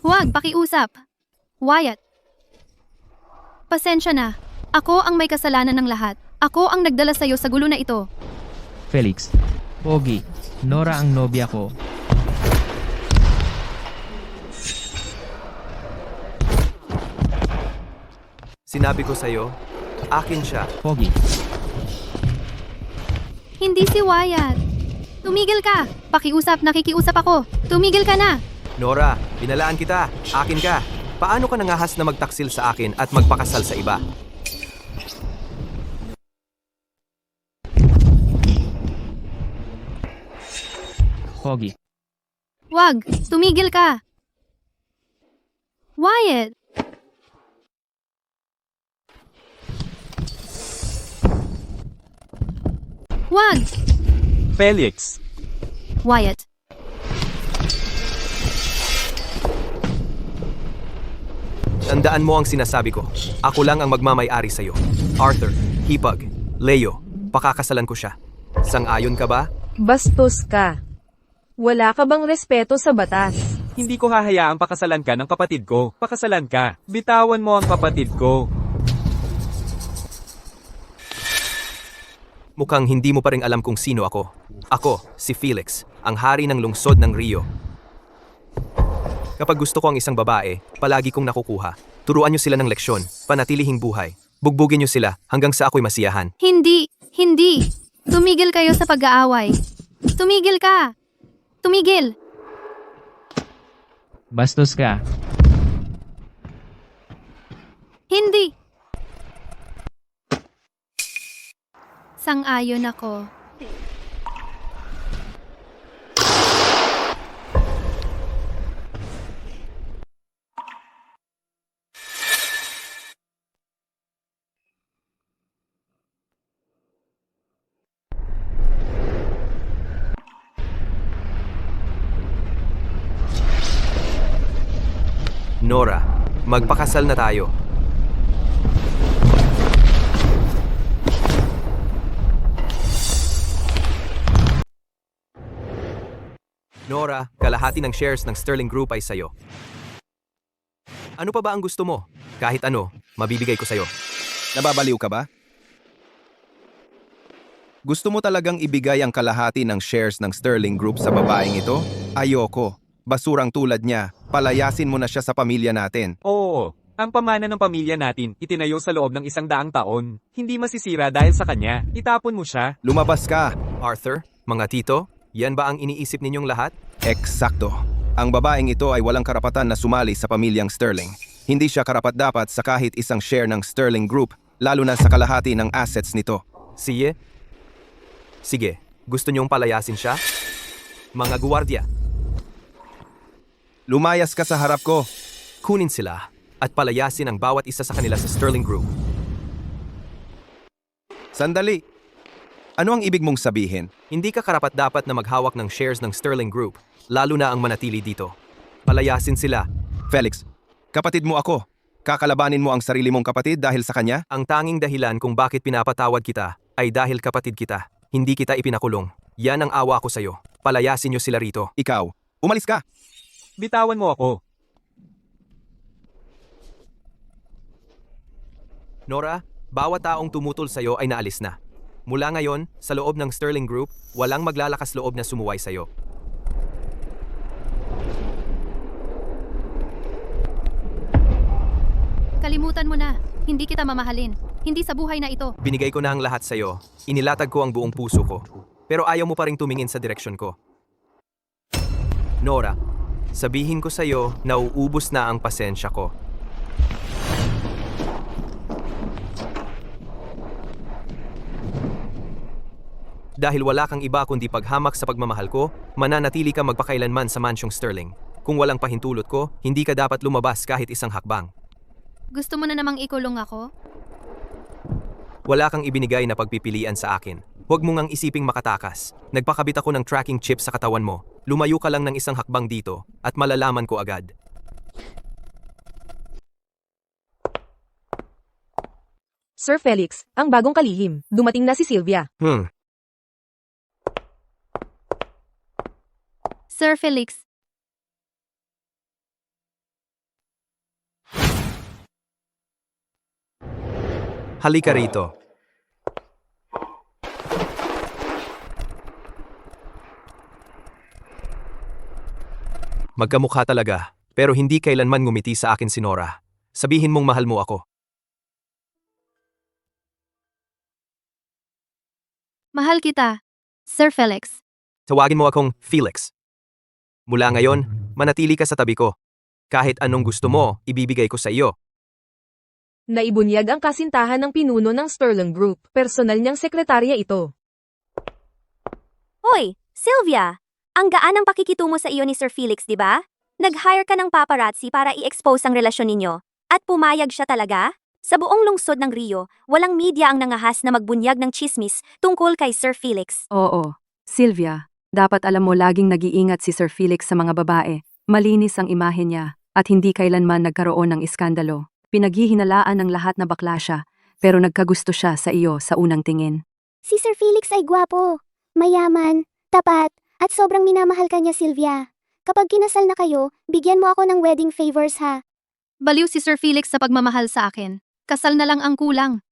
Huwag, pakiusap. Wyatt, pasensya na. Ako ang may kasalanan ng lahat. Ako ang nagdala sa'yo sa gulo na ito. Felix, Pogi, Nora ang nobya ko. Sinabi ko sa'yo, akin siya. Pogi, Hindi si Wyatt. Tumigil ka. Pakiusap, nakikiusap ako. Tumigil ka na. Nora, binalaan kita. Akin ka. Paano ka nangahas na magtaksil sa akin at magpakasal sa iba? Pogi, Wag, tumigil ka. Wyatt. Wag, Felix, Wyatt. Tandaan mo ang sinasabi ko. Ako lang ang magmamay-ari sa'yo. Arthur, Hipag, Leo, pakakasalan ko siya. Sang-ayon ka ba? Bastos ka. Wala ka bang respeto sa batas? hindi ko hahayaang pakasalan ka ng kapatid ko. Pakasalan ka. Bitawan mo ang kapatid ko. Mukhang hindi mo pa rin alam kung sino ako. Ako, si Felix, ang hari ng lungsod ng Rio. Kapag gusto ko ang isang babae, palagi kong nakukuha. Turuan niyo sila ng leksyon, panatilihing buhay. Bugbugin niyo sila hanggang sa ako'y masiyahan. Hindi, hindi. Tumigil kayo sa pag-aaway. Tumigil ka. Tumigil. bastos ka. Hindi. Sang-ayon ako. Nora, magpakasal na tayo. Nora, kalahati ng shares ng Sterling Group ay sayo. Ano pa ba ang gusto mo? Kahit ano, mabibigay ko sayo. Nababaliw ka ba? Gusto mo talagang ibigay ang kalahati ng shares ng Sterling Group sa babaeng ito? Ayoko. Basurang tulad niya, palayasin mo na siya sa pamilya natin. Oo, ang pamana ng pamilya natin itinayo sa loob ng 100 taon. Hindi masisira dahil sa kanya. Itapon mo siya. Lumabas ka! Arthur, mga tito, yan ba ang iniisip ninyong lahat? Eksakto. Ang babaeng ito ay walang karapatan na sumali sa pamilyang Sterling. Hindi siya karapat-dapat sa kahit isang share ng Sterling Group, lalo na sa kalahati ng assets nito. Sige. Sige, gusto niyong palayasin siya? Mga guwardiya, Lumayas ka sa harap ko. kunin sila at palayasin ang bawat isa sa kanila sa Sterling Group. Sandali. Ano ang ibig mong sabihin? Hindi ka karapat-dapat na maghawak ng shares ng Sterling Group, lalo na ang manatili dito. Palayasin sila. Felix, kapatid mo ako. Kakalabanin mo ang sarili mong kapatid dahil sa kanya? Ang tanging dahilan kung bakit pinapatawad kita ay dahil kapatid kita. Hindi kita ipinakulong. Yan ang awa ko sa'yo. Palayasin niyo sila rito. Ikaw, umalis ka! Bitawan mo ako. Nora, bawat taong tumutol sa'yo ay naalis na. Mula ngayon, sa loob ng Sterling Group, walang maglalakas loob na sumuway sa'yo. Kalimutan mo na. Hindi kita mamahalin. Hindi sa buhay na ito. Binigay ko na ang lahat sa'yo. Inilatag ko ang buong puso ko. Pero ayaw mo pa rin tumingin sa direksyon ko. Nora, sabihin ko sa'yo na uubos na ang pasensya ko. Dahil wala kang iba kundi paghamak sa pagmamahal ko, mananatili ka magpakailanman sa mansyong Sterling. Kung walang pahintulot ko, hindi ka dapat lumabas kahit isang hakbang. Gusto mo na namang ikulong ako? Wala kang ibinigay na pagpipilian sa akin. Huwag mo ngang isiping makatakas. Nagpakabit ako ng tracking chip sa katawan mo. Lumayo ka lang ng isang hakbang dito at malalaman ko agad. Sir Felix, ang bagong kalihim. Dumating na si Sylvia. Sir Felix, Halika rito. Magkamukha talaga, pero hindi kailanman ngumiti sa akin si Nora. Sabihin mong mahal mo ako. Mahal kita, Sir Felix. Tawagin mo akong Felix. Mula ngayon, manatili ka sa tabi ko. Kahit anong gusto mo, ibibigay ko sa iyo. Naibunyag ang kasintahan ng pinuno ng Sterling Group. Personal niyang sekretarya ito. Hoy, Sylvia! Ang gaan ng pakikitungo sa iyo ni Sir Felix, di ba? Nag-hire ka ng paparazzi para i-expose ang relasyon ninyo. At pumayag siya talaga? Sa buong lungsod ng Rio, walang media ang nangahas na magbunyag ng chismis tungkol kay Sir Felix. Oo, Sylvia, dapat alam mo laging nag-iingat si Sir Felix sa mga babae. Malinis ang imahe niya at hindi kailanman nagkaroon ng iskandalo. Pinaghihinalaan ng lahat na bakla siya, pero nagkagusto siya sa iyo sa unang tingin. Si Sir Felix ay gwapo, mayaman, tapat, at sobrang minamahal ka niya, Sylvia. Kapag kinasal na kayo, bigyan mo ako ng wedding favors ha. Baliw si Sir Felix sa pagmamahal sa akin. Kasal na lang ang kulang.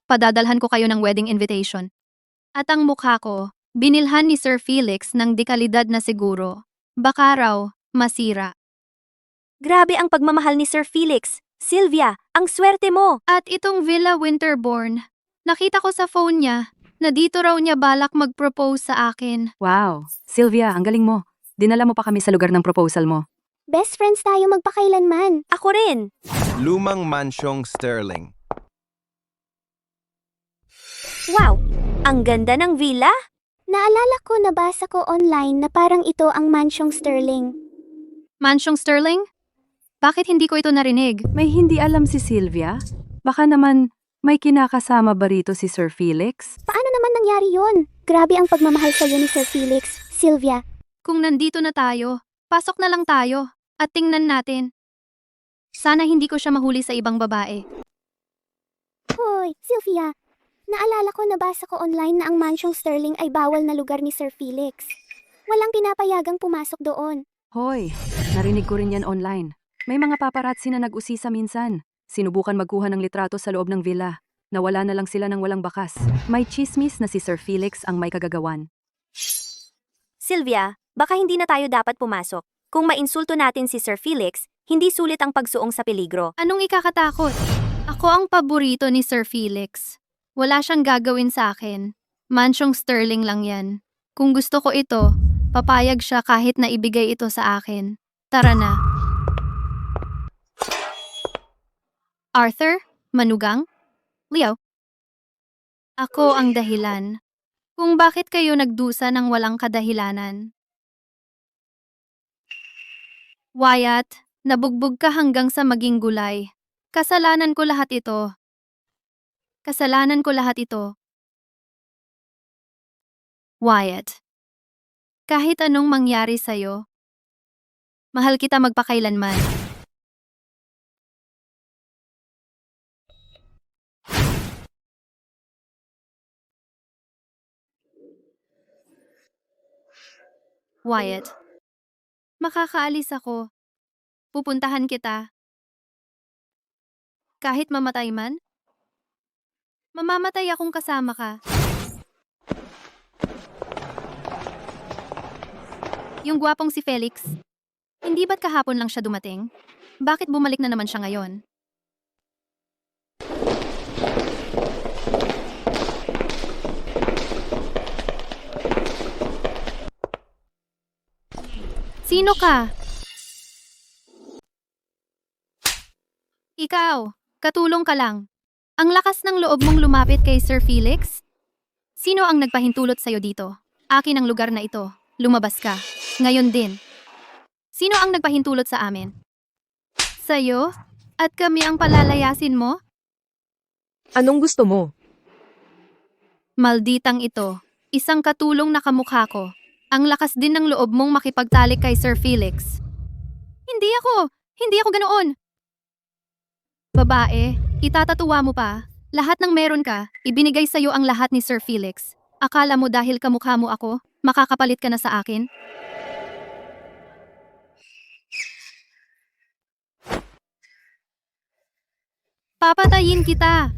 Padadalhan ko kayo ng wedding invitation. At ang mukha ko, binilhan ni Sir Felix ng dekalidad na siguro. Baka raw, masira. Grabe ang pagmamahal ni Sir Felix. Sylvia, ang swerte mo! At itong Villa Winterbourne, nakita ko sa phone niya na dito raw niya balak mag-propose sa akin. Wow, Sylvia, ang galing mo. Dinala mo pa kami sa lugar ng proposal mo. Best friends tayo magpakailanman. Ako rin! Lumang mansyong Sterling. Wow! Ang ganda ng villa! Naalala ko nabasa ko online na parang ito ang mansyong Sterling. Mansyong Sterling? Bakit hindi ko ito narinig? May hindi alam si Sylvia? Baka naman may kinakasama ba rito si Sir Felix? Paano naman nangyari yon? Grabe ang pagmamahal sa iyo ni Sir Felix, Sylvia. Kung nandito na tayo, pasok na lang tayo at tingnan natin. Sana hindi ko siya mahuli sa ibang babae. Hoy, Sylvia. Naalala ko nabasa ko online na ang mansyong Sterling ay bawal na lugar ni Sir Felix. Walang pinapayagang pumasok doon. Hoy, narinig ko rin yan online. May mga paparazzi na nag-usisa minsan. Sinubukan magkuha ng litrato sa loob ng villa. Nawala na lang sila ng walang bakas. May chismis na si Sir Felix ang may kagagawan. Sylvia, baka hindi na tayo dapat pumasok. Kung mainsulto natin si Sir Felix, hindi sulit ang pagsuong sa peligro. Anong ikakatakot? Ako ang paborito ni Sir Felix. Wala siyang gagawin sa akin. Mansyong Sterling lang yan. Kung gusto ko ito, papayag siya kahit na ibigay ito sa akin. Tara na. Arthur? Manugang? Leo? Ako ang dahilan. Kung bakit kayo nagdusa ng walang kadahilanan. Wyatt, nabugbog ka hanggang sa maging gulay. Kasalanan ko lahat ito. Kasalanan ko lahat ito. Wyatt, kahit anong mangyari sa'yo, mahal kita magpakailanman. Wyatt, makakaalis ako. Pupuntahan kita. Kahit mamatay man? Mamamatay akong kasama ka. Yung gwapong si Felix, hindi ba't kahapon lang siya dumating? Bakit bumalik na naman siya ngayon? Sino ka? Ikaw, katulong ka lang. Ang lakas ng loob mong lumapit kay Sir Felix? Sino ang nagpahintulot sa'yo dito? Akin ang lugar na ito. Lumabas ka. Ngayon din. Sino ang nagpahintulot sa amin? Sa'yo? At kami ang palalayasin mo? Anong gusto mo? Malditang ito. Isang katulong na kamukha ko. Ang lakas din ng loob mong makipagtalik kay Sir Felix. Hindi ako ganoon. Babae, itatatuwa mo pa. Lahat ng meron ka, ibinigay sa'yo ang lahat ni Sir Felix. Akala mo dahil kamukha mo ako, makakapalit ka na sa akin? Papatayin kita!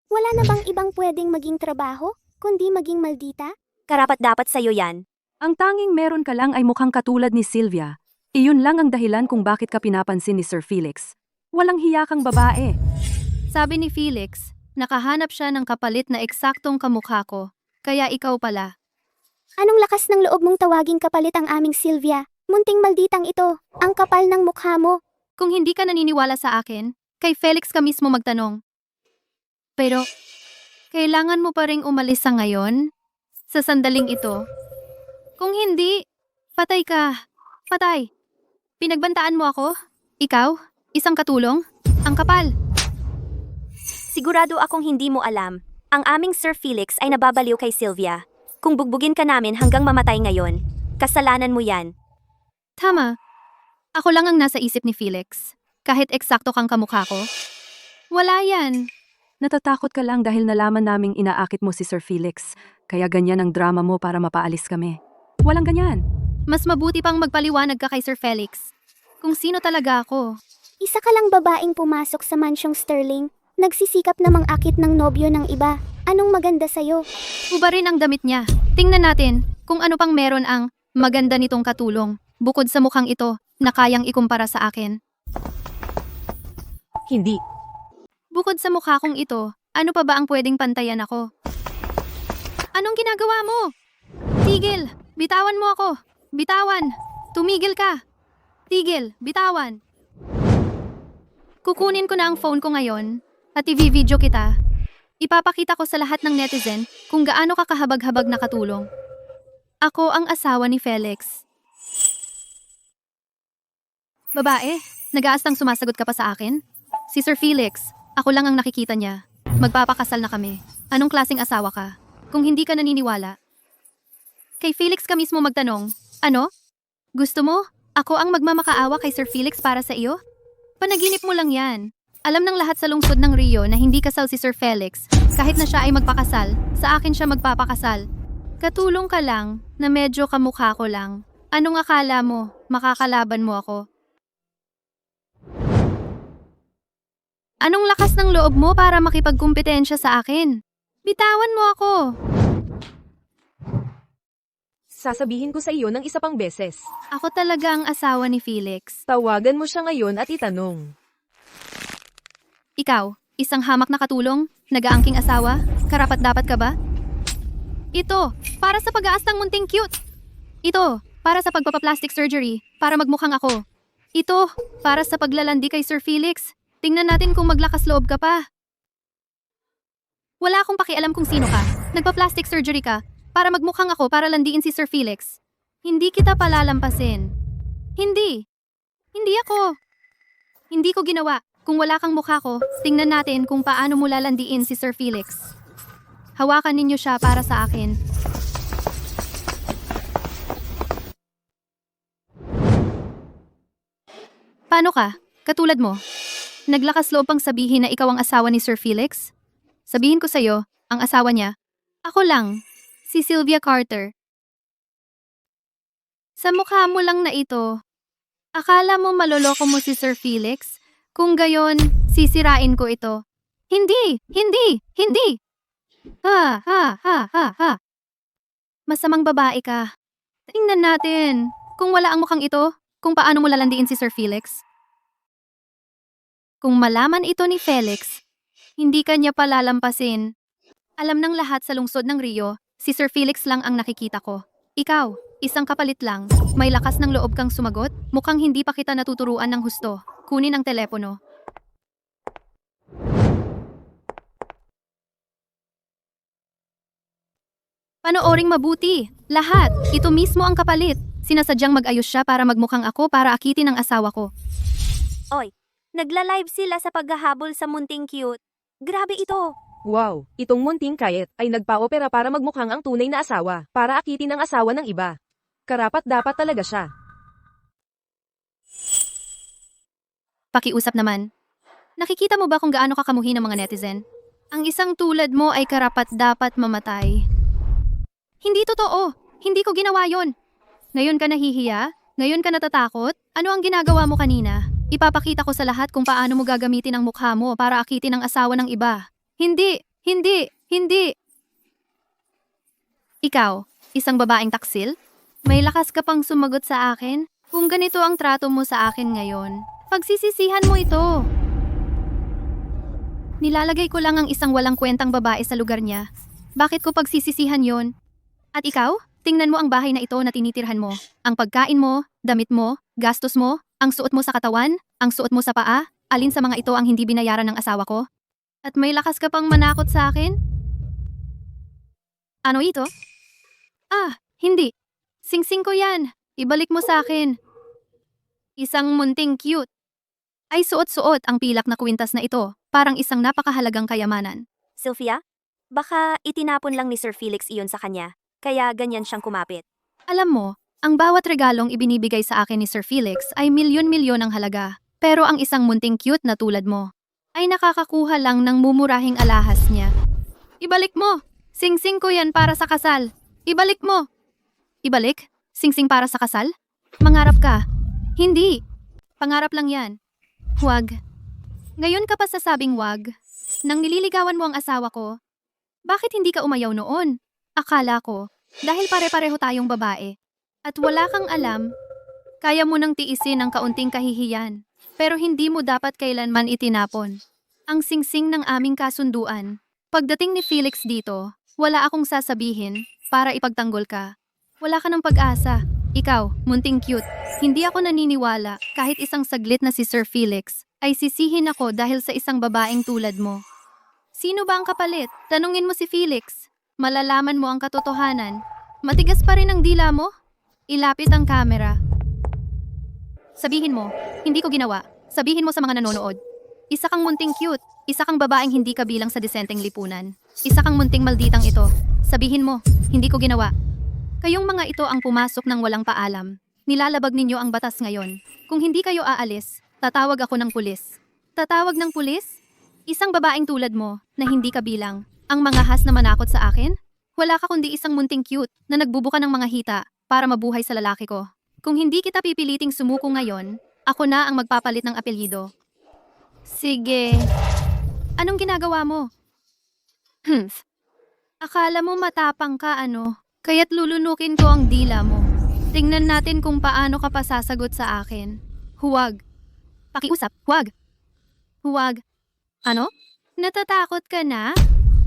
Wala na bang ibang pwedeng maging trabaho, kundi maging maldita? Karapat-dapat sa'yo yan. Ang tanging meron ka lang ay mukhang katulad ni Sylvia. Iyon lang ang dahilan kung bakit ka pinapansin ni Sir Felix. Walang hiya kang babae. Sabi ni Felix, nakahanap siya ng kapalit na eksaktong kamukha ko. Kaya ikaw pala. Anong lakas ng loob mong tawaging kapalit ang aming Sylvia? Munting malditang ito, ang kapal ng mukha mo. Kung hindi ka naniniwala sa akin, kay Felix ka mismo magtanong. Pero, kailangan mo pa ring umalis sa ngayon? Sa sandaling ito? Kung hindi, patay ka. Patay. Pinagbantaan mo ako? Ikaw? Isang katulong? Ang kapal. Sigurado akong hindi mo alam. Ang aming Sir Felix ay nababaliw kay Sylvia. Kung bugbugin ka namin hanggang mamatay ngayon, kasalanan mo yan. Tama. Ako lang ang nasa isip ni Felix. Kahit eksakto kang kamukha ko. Wala yan. Natatakot ka lang dahil nalaman naming inaakit mo si Sir Felix. Kaya ganyan ang drama mo para mapaalis kami. Walang ganyan. Mas mabuti pang magpaliwanag ka kay Sir Felix. Kung sino talaga ako. Isa ka lang babaeng pumasok sa mansyong Sterling, nagsisikap na mangakit ng nobyo ng iba. Anong maganda sa'yo? Uba rin ang damit niya. Tingnan natin kung ano pang meron ang maganda nitong katulong. Bukod sa mukhang ito na kayang ikumpara sa akin. Hindi. Bukod sa mukha kong ito, ano pa ba ang pwedeng pantayan ako? Anong ginagawa mo? Tigil! Bitawan mo ako! Bitawan! Tumigil ka! Tigil! Bitawan! Kukunin ko na ang phone ko ngayon at i-video kita. Ipapakita ko sa lahat ng netizen kung gaano ka kahabag-habag na katulong. Ako ang asawa ni Felix. Babae, nag-aastang sumasagot ka pa sa akin? Si Sir Felix, ako lang ang nakikita niya. Magpapakasal na kami. Anong klaseng asawa ka? Kung hindi ka naniniwala. Kay Felix ka mismo magtanong, ano? Gusto mo? Ako ang magmamakaawa kay Sir Felix para sa iyo? Panaginip mo lang yan. Alam ng lahat sa lungsod ng Rio na hindi kasal si Sir Felix. Kahit na siya ay magpakasal, sa akin siya magpapakasal. Katulong ka lang na medyo kamukha ko lang. Anong akala mo? Makakalaban mo ako? Anong lakas ng loob mo para makipagkumpetensya sa akin? Bitawan mo ako! Sasabihin ko sa iyo ng isa pang beses. Ako talaga ang asawa ni Felix. Tawagan mo siya ngayon at itanong. Ikaw, isang hamak na katulong, nag-aangking asawa, karapat-dapat ka ba? Ito, para sa pag-aastang munting cute. Ito, para sa pagpapaplastic surgery, para magmukhang ako. Ito, para sa paglalandi kay Sir Felix. Tingnan natin kung maglakas loob ka pa. Wala akong pakialam kung sino ka. Nagpa-plastic surgery ka para magmukhang ako para landiin si Sir Felix. Hindi kita palalampasin. Hindi. Hindi ako. Hindi ko ginawa. Kung wala kang mukha ko, tingnan natin kung paano mo lalandiin si Sir Felix. Hawakan ninyo siya para sa akin. Paano ka? Katulad mo. Naglakas loob pang sabihin na ikaw ang asawa ni Sir Felix? Sabihin ko sa'yo, ang asawa niya. Ako lang, si Sylvia Carter. Sa mukha mo lang na ito, akala mo maloloko mo si Sir Felix? Kung gayon, sisirain ko ito. Hindi! Hindi! Hindi! Ha! Ha! Ha! Ha! Ha! Masamang babae ka. Tingnan natin, kung wala ang mukhang ito, kung paano mo lalandiin si Sir Felix. Kung malaman ito ni Felix, hindi ka niya palalampasin. Alam ng lahat sa lungsod ng Rio, si Sir Felix lang ang nakikita ko. Ikaw, isang kapalit lang, may lakas ng loob kang sumagot, mukhang hindi pa kita natuturuan ng husto. Kunin ang telepono. Panooring mabuti. Lahat. Ito mismo ang kapalit. Sinasadyang mag-ayos siya para magmukhang ako para akitin ang asawa ko. Oy, nagla-live sila sa paghahabol sa munting cute. Grabe ito. Wow, itong munting kayet ay nagpa-opera para magmukhang ang tunay na asawa, para akitin ang asawa ng iba. Karapat-dapat talaga siya. Pakiusap naman. Nakikita mo ba kung gaano kakamuhi ng mga netizen? Ang isang tulad mo ay karapat-dapat mamatay. Hindi totoo. Hindi ko ginawa yon. Ngayon ka nahihiya? Ngayon ka natatakot? Ano ang ginagawa mo kanina? Ipapakita ko sa lahat kung paano mo gagamitin ang mukha mo para akitin ang asawa ng iba. Hindi! Hindi, hindi. Ikaw, isang babaeng taksil? May lakas ka pang sumagot sa akin? Kung ganito ang trato mo sa akin ngayon, pagsisisihan mo ito. Nilalagay ko lang ang isang walang kwentang babae sa lugar niya. Bakit ko pagsisisihan yon? At ikaw? Tingnan mo ang bahay na ito na tinitirhan mo. Ang pagkain mo, damit mo, gastos mo, ang suot mo sa katawan, ang suot mo sa paa, alin sa mga ito ang hindi binayaran ng asawa ko? At may lakas ka pang manakot sa akin? Ano ito? Ah, hindi. Singsing ko yan. Ibalik mo sa akin. Isang munting cute. Ay suot-suot ang pilak na kwintas na ito, parang isang napakahalagang kayamanan. Sylvia, baka itinapon lang ni Sir Felix iyon sa kanya, kaya ganyan siyang kumapit. Alam mo, ang bawat regalong ibinibigay sa akin ni Sir Felix ay milyon-milyon ang halaga. Pero ang isang munting cute na tulad mo, ay nakakakuha lang ng mumurahing alahas niya. Ibalik mo! Singsing ko yan para sa kasal. Ibalik mo! Ibalik? Singsing para sa kasal? Mangarap ka. Hindi. Pangarap lang yan. Huwag. Ngayon ka pa sasabing wag. Nang nililigawan mo ang asawa ko, bakit hindi ka umayaw noon? Akala ko, dahil pare-pareho tayong babae. At wala kang alam, kaya mo nang tiisin ang kaunting kahihiyan. Pero hindi mo dapat kailanman itinapon. Ang singsing ng aming kasunduan. Pagdating ni Felix dito, wala akong sasabihin para ipagtanggol ka. Wala ka ng pag-asa. Ikaw, munting cute. Hindi ako naniniwala kahit isang saglit na si Sir Felix ay sisihin ako dahil sa isang babaeng tulad mo. Sino ba ang kapalit? Tanungin mo si Felix. Malalaman mo ang katotohanan. Matigas pa rin ang dila mo? Ilapit ang kamera. Sabihin mo, hindi ko ginawa. Sabihin mo sa mga nanonood. Isa kang munting cute. Isa kang babaeng hindi kabilang sa disenteng lipunan. Isa kang munting malditang ito. Sabihin mo, hindi ko ginawa. Kayong mga ito ang pumasok ng walang paalam. Nilalabag ninyo ang batas ngayon. Kung hindi kayo aalis, tatawag ako ng pulis. Tatawag ng pulis? Isang babaeng tulad mo, na hindi kabilang, ang mangahas na manakot sa akin? Wala ka kundi isang munting cute na nagbubuka ng mga hita para mabuhay sa lalaki ko. Kung hindi kita pipiliting sumuko ngayon, ako na ang magpapalit ng apelyido. Sige. Anong ginagawa mo? Akala mo matapang ka ano? Kaya't lulunukin ko ang dila mo. Tingnan natin kung paano ka pa sasagot sa akin. Huwag. Pakiusap, huwag. Huwag. Ano? Natatakot ka na?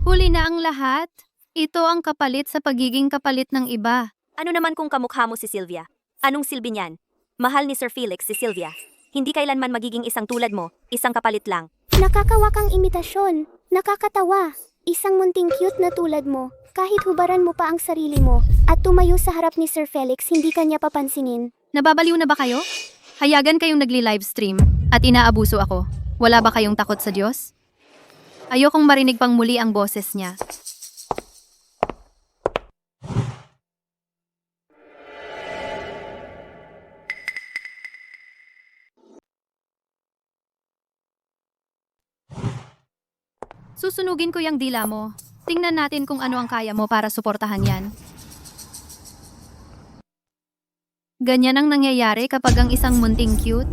Huli na ang lahat? Ito ang kapalit sa pagiging kapalit ng iba. Ano naman kung kamukha mo si Sylvia? Anong silbi niyan? Mahal ni Sir Felix si Sylvia. Hindi kailanman magiging isang tulad mo, isang kapalit lang. Nakakawakang imitasyon. Nakakatawa. Isang munting cute na tulad mo. Kahit hubaran mo pa ang sarili mo at tumayo sa harap ni Sir Felix, hindi kanya papansinin. Nababaliw na ba kayo? Hayagan kayong nagli-livestream at inaabuso ako. Wala ba kayong takot sa Diyos? Ayokong marinig pang muli ang boses niya. Susunugin ko yung dila mo. Tingnan natin kung ano ang kaya mo para suportahan yan. Ganyan ang nangyayari kapag ang isang munting cute.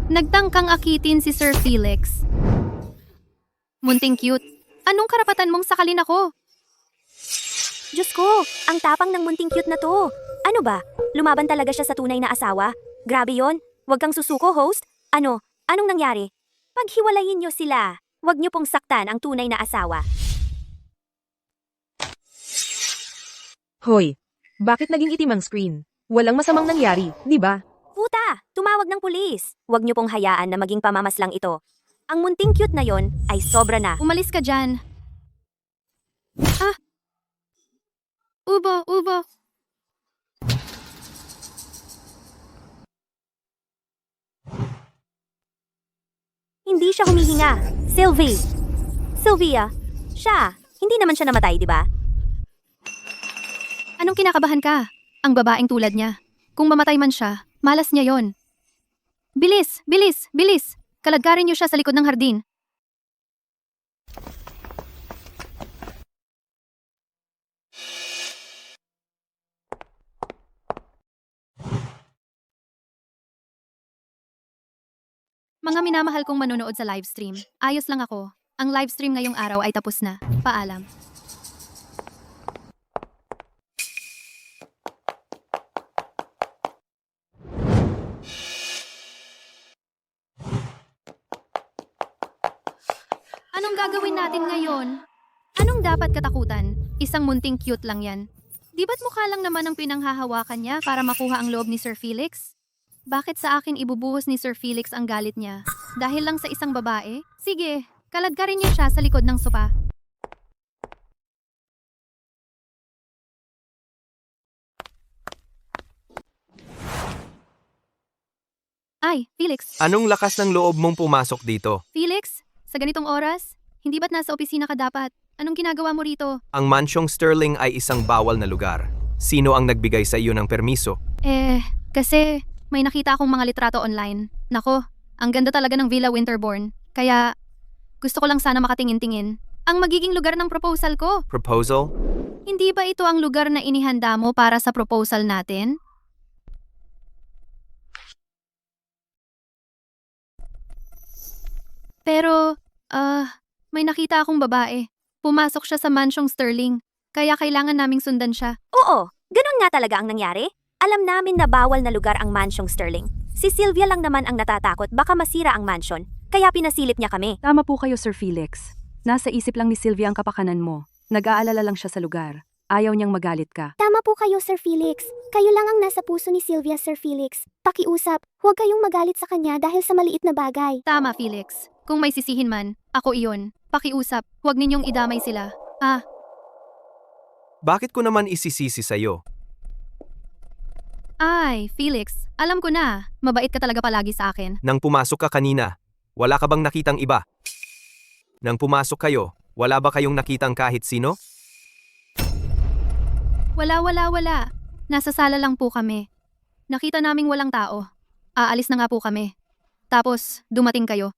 Nagtangkang akitin si Sir Felix. Munting cute, anong karapatan mong sakalin ako? Diyos ko, ang tapang ng munting cute na to. Ano ba? Lumaban talaga siya sa tunay na asawa? Grabe yon. Huwag kang susuko, host. Ano? Anong nangyari? Paghiwalayin niyo sila. Huwag niyo pong saktan ang tunay na asawa. Hoy, bakit naging itim ang screen? Walang masamang nangyari, di ba? Puta! Tumawag ng pulis! Huwag niyo pong hayaan na maging pamamaslang ito. Ang munting cute na yon ay sobra na. Umalis ka dyan. Ah! Ubo, ubo. Hindi siya humihinga. Sylvia. Siya. Hindi naman siya namatay, di ba? Anong kinakabahan ka? Ang babaeng tulad niya. Kung mamatay man siya, malas niya yon. Bilis! Bilis! Bilis! Kaladkarin niyo siya sa likod ng hardin. Mga minamahal kong manonood sa livestream, ayos lang ako. Ang livestream ngayong araw ay tapos na. Paalam. Anong gagawin natin ngayon? Anong dapat katakutan? Isang munting cute lang yan. Di ba't mukha lang naman ang pinanghahawakan niya para makuha ang loob ni Sir Felix? Bakit sa akin ibubuhos ni Sir Felix ang galit niya? Dahil lang sa isang babae? Sige, kaladkarin niyo siya sa likod ng sopa. Ay, Felix. Anong lakas ng loob mong pumasok dito? Felix, sa ganitong oras, hindi ba't nasa opisina ka dapat? Anong ginagawa mo rito? Ang mansyong Sterling ay isang bawal na lugar. Sino ang nagbigay sa iyo ng permiso? Kasi may nakita akong mga litrato online. Nako, ang ganda talaga ng Villa Winterbourne. Kaya, gusto ko lang sana makatingin-tingin. Ang magiging lugar ng proposal ko. Proposal? Hindi ba ito ang lugar na inihanda mo para sa proposal natin? Pero, may nakita akong babae. Pumasok siya sa mansyong Sterling. Kaya kailangan naming sundan siya. Oo, ganun nga talaga ang nangyari. Alam namin na bawal na lugar ang mansyong Sterling. Si Sylvia lang naman ang natatakot baka masira ang mansyon, kaya pinasilip niya kami. Tama po kayo, Sir Felix. Nasa isip lang ni Sylvia ang kapakanan mo. Nag-aalala lang siya sa lugar. Ayaw niyang magalit ka. Tama po kayo, Sir Felix. Kayo lang ang nasa puso ni Sylvia, Sir Felix. Pakiusap, huwag kayong magalit sa kanya dahil sa maliit na bagay. Tama, Felix. Kung may sisihin man, ako iyon. Pakiusap, huwag ninyong idamay sila. Bakit ko naman isisisi sa'yo? Ay, Felix, alam ko na. Mabait ka talaga palagi sa akin. Nang pumasok ka kanina, wala ka bang nakitang iba? Nang pumasok kayo, wala ba kayong nakitang kahit sino? Wala. Nasa sala lang po kami. Nakita naming walang tao. Aalis na nga po kami. Tapos, dumating kayo.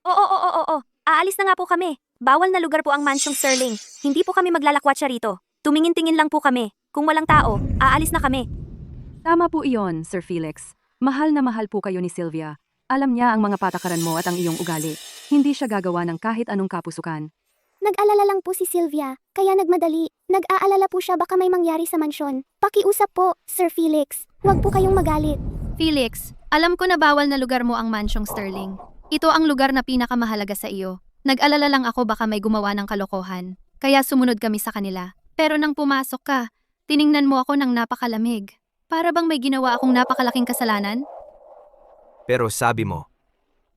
Oo. Aalis na nga po kami. Bawal na lugar po ang mansyong Sterling. Hindi po kami maglalakwat siya rito. Tumingin-tingin lang po kami. Kung walang tao, aalis na kami. Tama po iyon, Sir Felix. Mahal na mahal po kayo ni Sylvia. Alam niya ang mga patakaran mo at ang iyong ugali. Hindi siya gagawa ng kahit anong kapusukan. Nag-alala lang po si Sylvia, kaya nagmadali. Nag-aalala po siya baka may mangyari sa mansyon. Pakiusap po, Sir Felix. Huwag po kayong magalit. Felix, alam ko na bawal na lugar mo ang mansyong Sterling. Ito ang lugar na pinakamahalaga sa iyo. Nag-alala lang ako baka may gumawa ng kalokohan. Kaya sumunod kami sa kanila. Pero nang pumasok ka, tiningnan mo ako ng napakalamig. Para bang may ginawa akong napakalaking kasalanan? Pero sabi mo,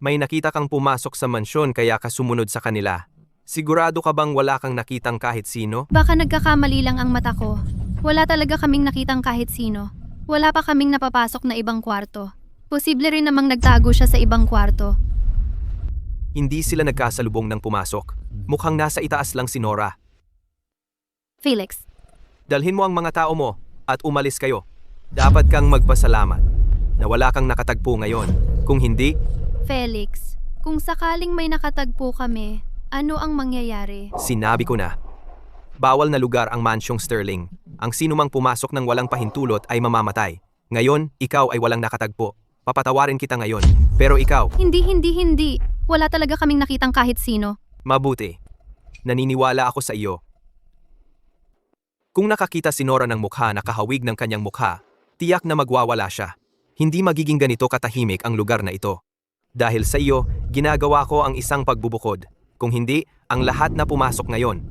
may nakita kang pumasok sa mansyon kaya ka sumunod sa kanila. Sigurado ka bang wala kang nakitang kahit sino? Baka nagkakamali lang ang mata ko. Wala talaga kaming nakitang kahit sino. Wala pa kaming napapasok na ibang kwarto. Posible rin namang nagtago siya sa ibang kwarto. Hindi sila nagkasalubong nang pumasok. Mukhang nasa itaas lang si Nora. Felix, Dalhin mo ang mga tao mo at umalis kayo. Dapat kang magpasalamat na wala kang nakatagpo ngayon. Kung hindi, Felix, kung sakaling may nakatagpo kami, ano ang mangyayari? sinabi ko na. Bawal na lugar ang mansyong Sterling. Ang sino mang pumasok ng walang pahintulot ay mamamatay. Ngayon, ikaw ay walang nakatagpo. Papatawarin kita ngayon. Pero ikaw, Hindi. Wala talaga kaming nakitang kahit sino. mabuti. Naniniwala ako sa iyo. Kung nakakita si Nora ng mukha na kahawig ng kanyang mukha, tiyak na magwawala siya. Hindi magiging ganito katahimik ang lugar na ito. Dahil sa iyo, ginagawa ko ang isang pagbubukod. Kung hindi, ang lahat na pumasok ngayon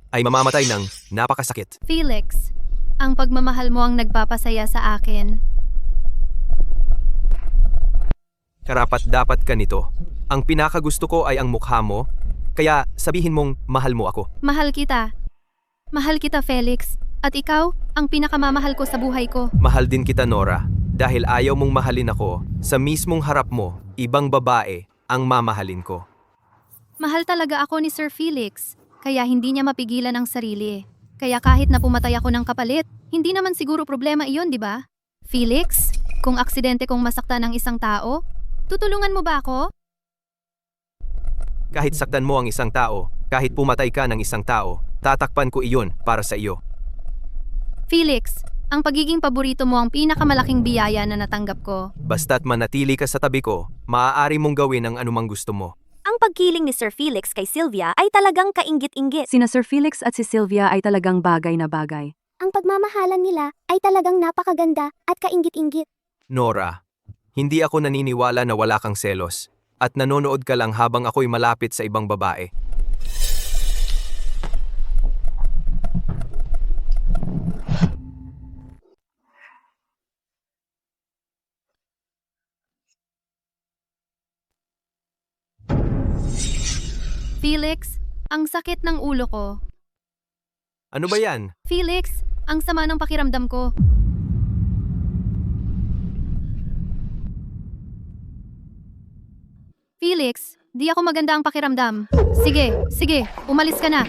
ay mamamatay ng napakasakit. Felix, ang pagmamahal mo ang nagpapasaya sa akin. Karapat dapat ka nito. Ang pinakagusto ko ay ang mukha mo, kaya sabihin mong mahal mo ako. Mahal kita. Mahal kita, Felix. At ikaw, ang pinakamamahal ko sa buhay ko. Mahal din kita, Nora. Dahil ayaw mong mahalin ako, sa mismong harap mo, ibang babae ang mamahalin ko. Mahal talaga ako ni Sir Felix, kaya hindi niya mapigilan ang sarili. Kaya kahit na pumatay ako ng kapalit, hindi naman siguro problema iyon, di ba? Felix, kung aksidente kong masaktan ng isang tao, tutulungan mo ba ako? Kahit saktan mo ang isang tao, kahit pumatay ka ng isang tao, tatakpan ko iyon para sa iyo. Felix, ang pagiging paborito mo ang pinakamalaking biyaya na natanggap ko. Basta't manatili ka sa tabi ko, maaari mong gawin ang anumang gusto mo. Ang pagkiling ni Sir Felix kay Sylvia ay talagang kainggit-inggit. Sina Sir Felix at si Sylvia ay talagang bagay na bagay. Ang pagmamahalan nila ay talagang napakaganda at kainggit-inggit. Nora, hindi ako naniniwala na wala kang selos at nanonood ka lang habang ako'y malapit sa ibang babae. Felix, ang sakit ng ulo ko. Ano ba yan? Felix, ang sama ng pakiramdam ko. Felix, di ako maganda ang pakiramdam. Sige, umalis ka na.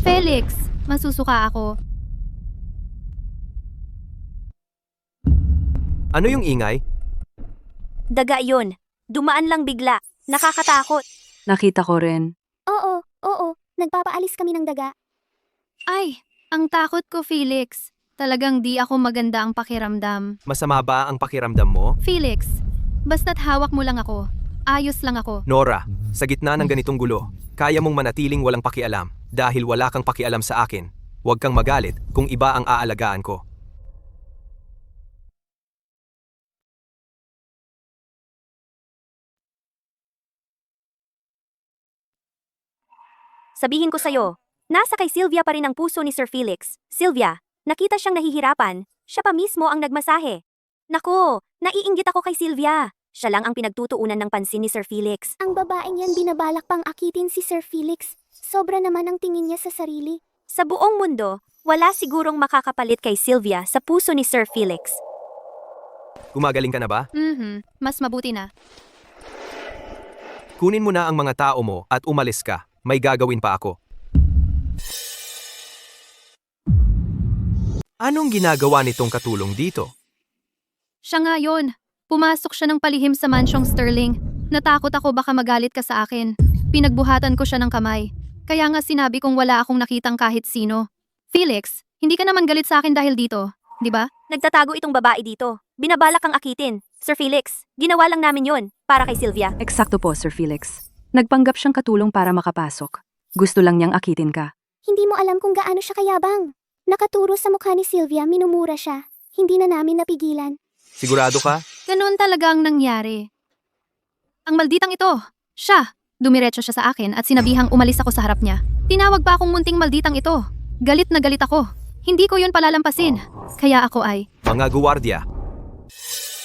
Felix, masusuka ako. Ano yung ingay? Daga yun. Dumaan lang bigla. Nakakatakot. Nakita ko rin. Oo, nagpapaalis kami ng daga. Ay, ang takot ko, Felix. Talagang di ako maganda ang pakiramdam. Masama ba ang pakiramdam mo? Felix, basta't hawak mo lang ako. Ayos lang ako. Nora, sa gitna ng ganitong gulo, kaya mong manatiling walang pakialam dahil wala kang pakialam sa akin. Huwag kang magalit kung iba ang aalagaan ko. Sabihin ko sa'yo, nasa kay Sylvia pa rin ang puso ni Sir Felix. Sylvia, nakita siyang nahihirapan. Siya pa mismo ang nagmasahe. Nako, naiinggit ako kay Sylvia. Siya lang ang pinagtutuunan ng pansin ni Sir Felix. Ang babaeng yan binabalak pang akitin si Sir Felix. Sobra naman ang tingin niya sa sarili. Sa buong mundo, wala sigurong makakapalit kay Sylvia sa puso ni Sir Felix. Gumagaling ka na ba? Mas mabuti na. Kunin mo na ang mga tao mo at umalis ka. May gagawin pa ako. Anong ginagawa nitong katulong dito? Siya nga yun. Pumasok siya ng palihim sa mansyong Sterling. Natakot ako baka magalit ka sa akin. Pinagbuhatan ko siya ng kamay. Kaya nga sinabi kong wala akong nakitang kahit sino. Felix, hindi ka naman galit sa akin dahil dito, di ba? Nagtatago itong babae dito. Binabalak kang akitin. Sir Felix, ginawa lang namin yon para kay Sylvia. Eksakto po, Sir Felix. Nagpanggap siyang katulong para makapasok. Gusto lang niyang akitin ka. Hindi mo alam kung gaano siya kayabang. Nakaturo sa mukha ni Sylvia, minumura siya. Hindi na namin napigilan. Sigurado ka? Ganoon talaga ang nangyari. Ang malditang ito, siya. Dumiretso siya sa akin at sinabihang umalis ako sa harap niya. Tinawag pa akong munting malditang ito. Galit na galit ako. Hindi ko yun palalampasin. Kaya ako ay, Mga guwardiya,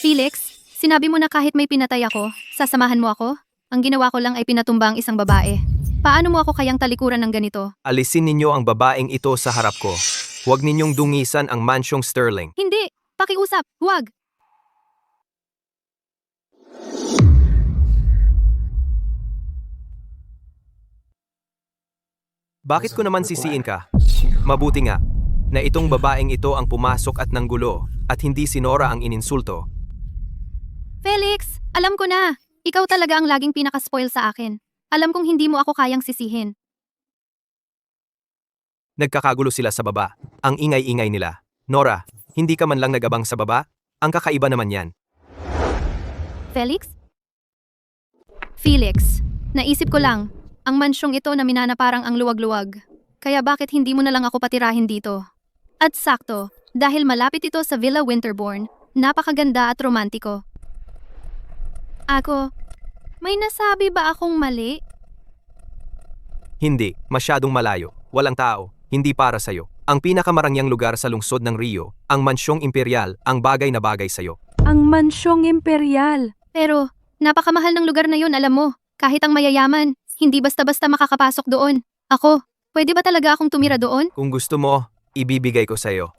Felix, sinabi mo na kahit may pinatay ako, sasamahan mo ako? Ang ginawa ko lang ay pinatumba ang isang babae. Paano mo ako kayang talikuran ng ganito? alisin ninyo ang babaeng ito sa harap ko. Huwag ninyong dungisan ang mansyong Sterling. Hindi! Pakiusap! Huwag! Bakit ko naman sisiin ka? Mabuti nga, na itong babaeng ito ang pumasok at nanggulo at hindi si Nora ang ininsulto. Felix, alam ko na. Ikaw talaga ang laging pinaka-spoil sa akin. Alam kong hindi mo ako kayang sisihin. Nagkakagulo sila sa baba. Ang ingay-ingay nila. Nora, hindi ka man lang nagabang sa baba? Ang kakaiba naman yan. Felix? Felix, naisip ko lang, ang mansyong ito na minana parang ang luwag-luwag. Kaya bakit hindi mo na lang ako patirahin dito? At sakto, dahil malapit ito sa Villa Winterbourne, napakaganda at romantiko. Ako, may nasabi ba akong mali? Hindi, masyadong malayo. Walang tao, hindi para sa'yo. Ang pinakamarangyang lugar sa lungsod ng Rio, ang mansyong imperial, ang bagay na bagay sa'yo. Ang mansyong imperial. Pero, napakamahal ng lugar na yun, alam mo. Kahit ang mayayaman, hindi basta-basta makakapasok doon. Ako, pwede ba talaga akong tumira doon? Kung gusto mo, ibibigay ko sa'yo.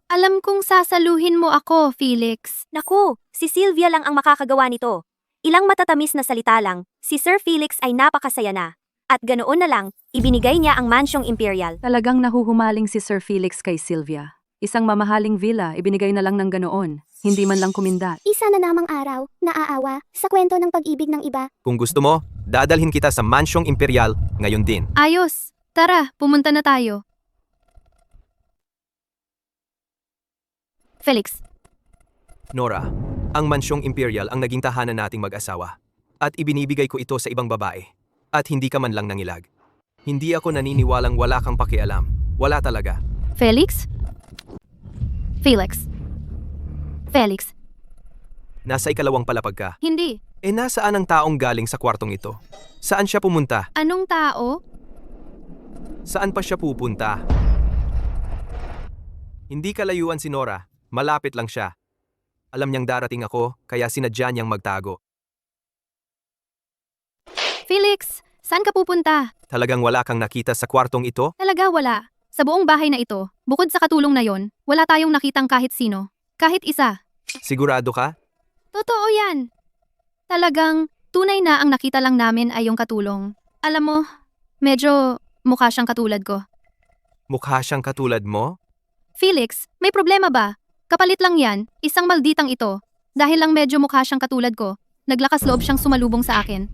Alam kong sasaluhin mo ako, Felix. Naku, si Sylvia lang ang makakagawa nito. Ilang matatamis na salita lang, si Sir Felix ay napakasaya na. At ganoon na lang, ibinigay niya ang mansyong imperial. Talagang nahuhumaling si Sir Felix kay Sylvia. Isang mamahaling villa, ibinigay na lang ng ganoon. Hindi man lang kumindat. Isa na namang araw, naaawa, sa kwento ng pag-ibig ng iba. Kung gusto mo, dadalhin kita sa mansyong imperial ngayon din. Ayos. Tara, pumunta na tayo. Felix, Nora, ang mansyong Imperial ang naging tahanan nating mag-asawa. At ibinibigay ko ito sa ibang babae. At hindi ka man lang nangilag. Hindi ako naniniwalang wala kang pakialam. Wala talaga. Felix? Felix. Felix, Nasa ikalawang palapag ka. hindi. Nasaan ang taong galing sa kwartong ito? Saan siya pumunta? Anong tao? Saan pa siya pupunta? Hindi kalayuan si Nora. Malapit lang siya. Alam niyang darating ako, kaya sinadya niyang magtago. Felix, saan ka pupunta? Talagang wala kang nakita sa kwartong ito? Talaga wala. Sa buong bahay na ito, bukod sa katulong na yon, wala tayong nakitang kahit sino. Kahit isa. Sigurado ka? Totoo yan. Talagang tunay na ang nakita lang namin ay yung katulong. Alam mo, medyo mukha siyang katulad ko. Mukha siyang katulad mo? Felix, may problema ba? Kapalit lang yan, isang malditang ito. Dahil lang medyo mukha siyang katulad ko, naglakas loob siyang sumalubong sa akin.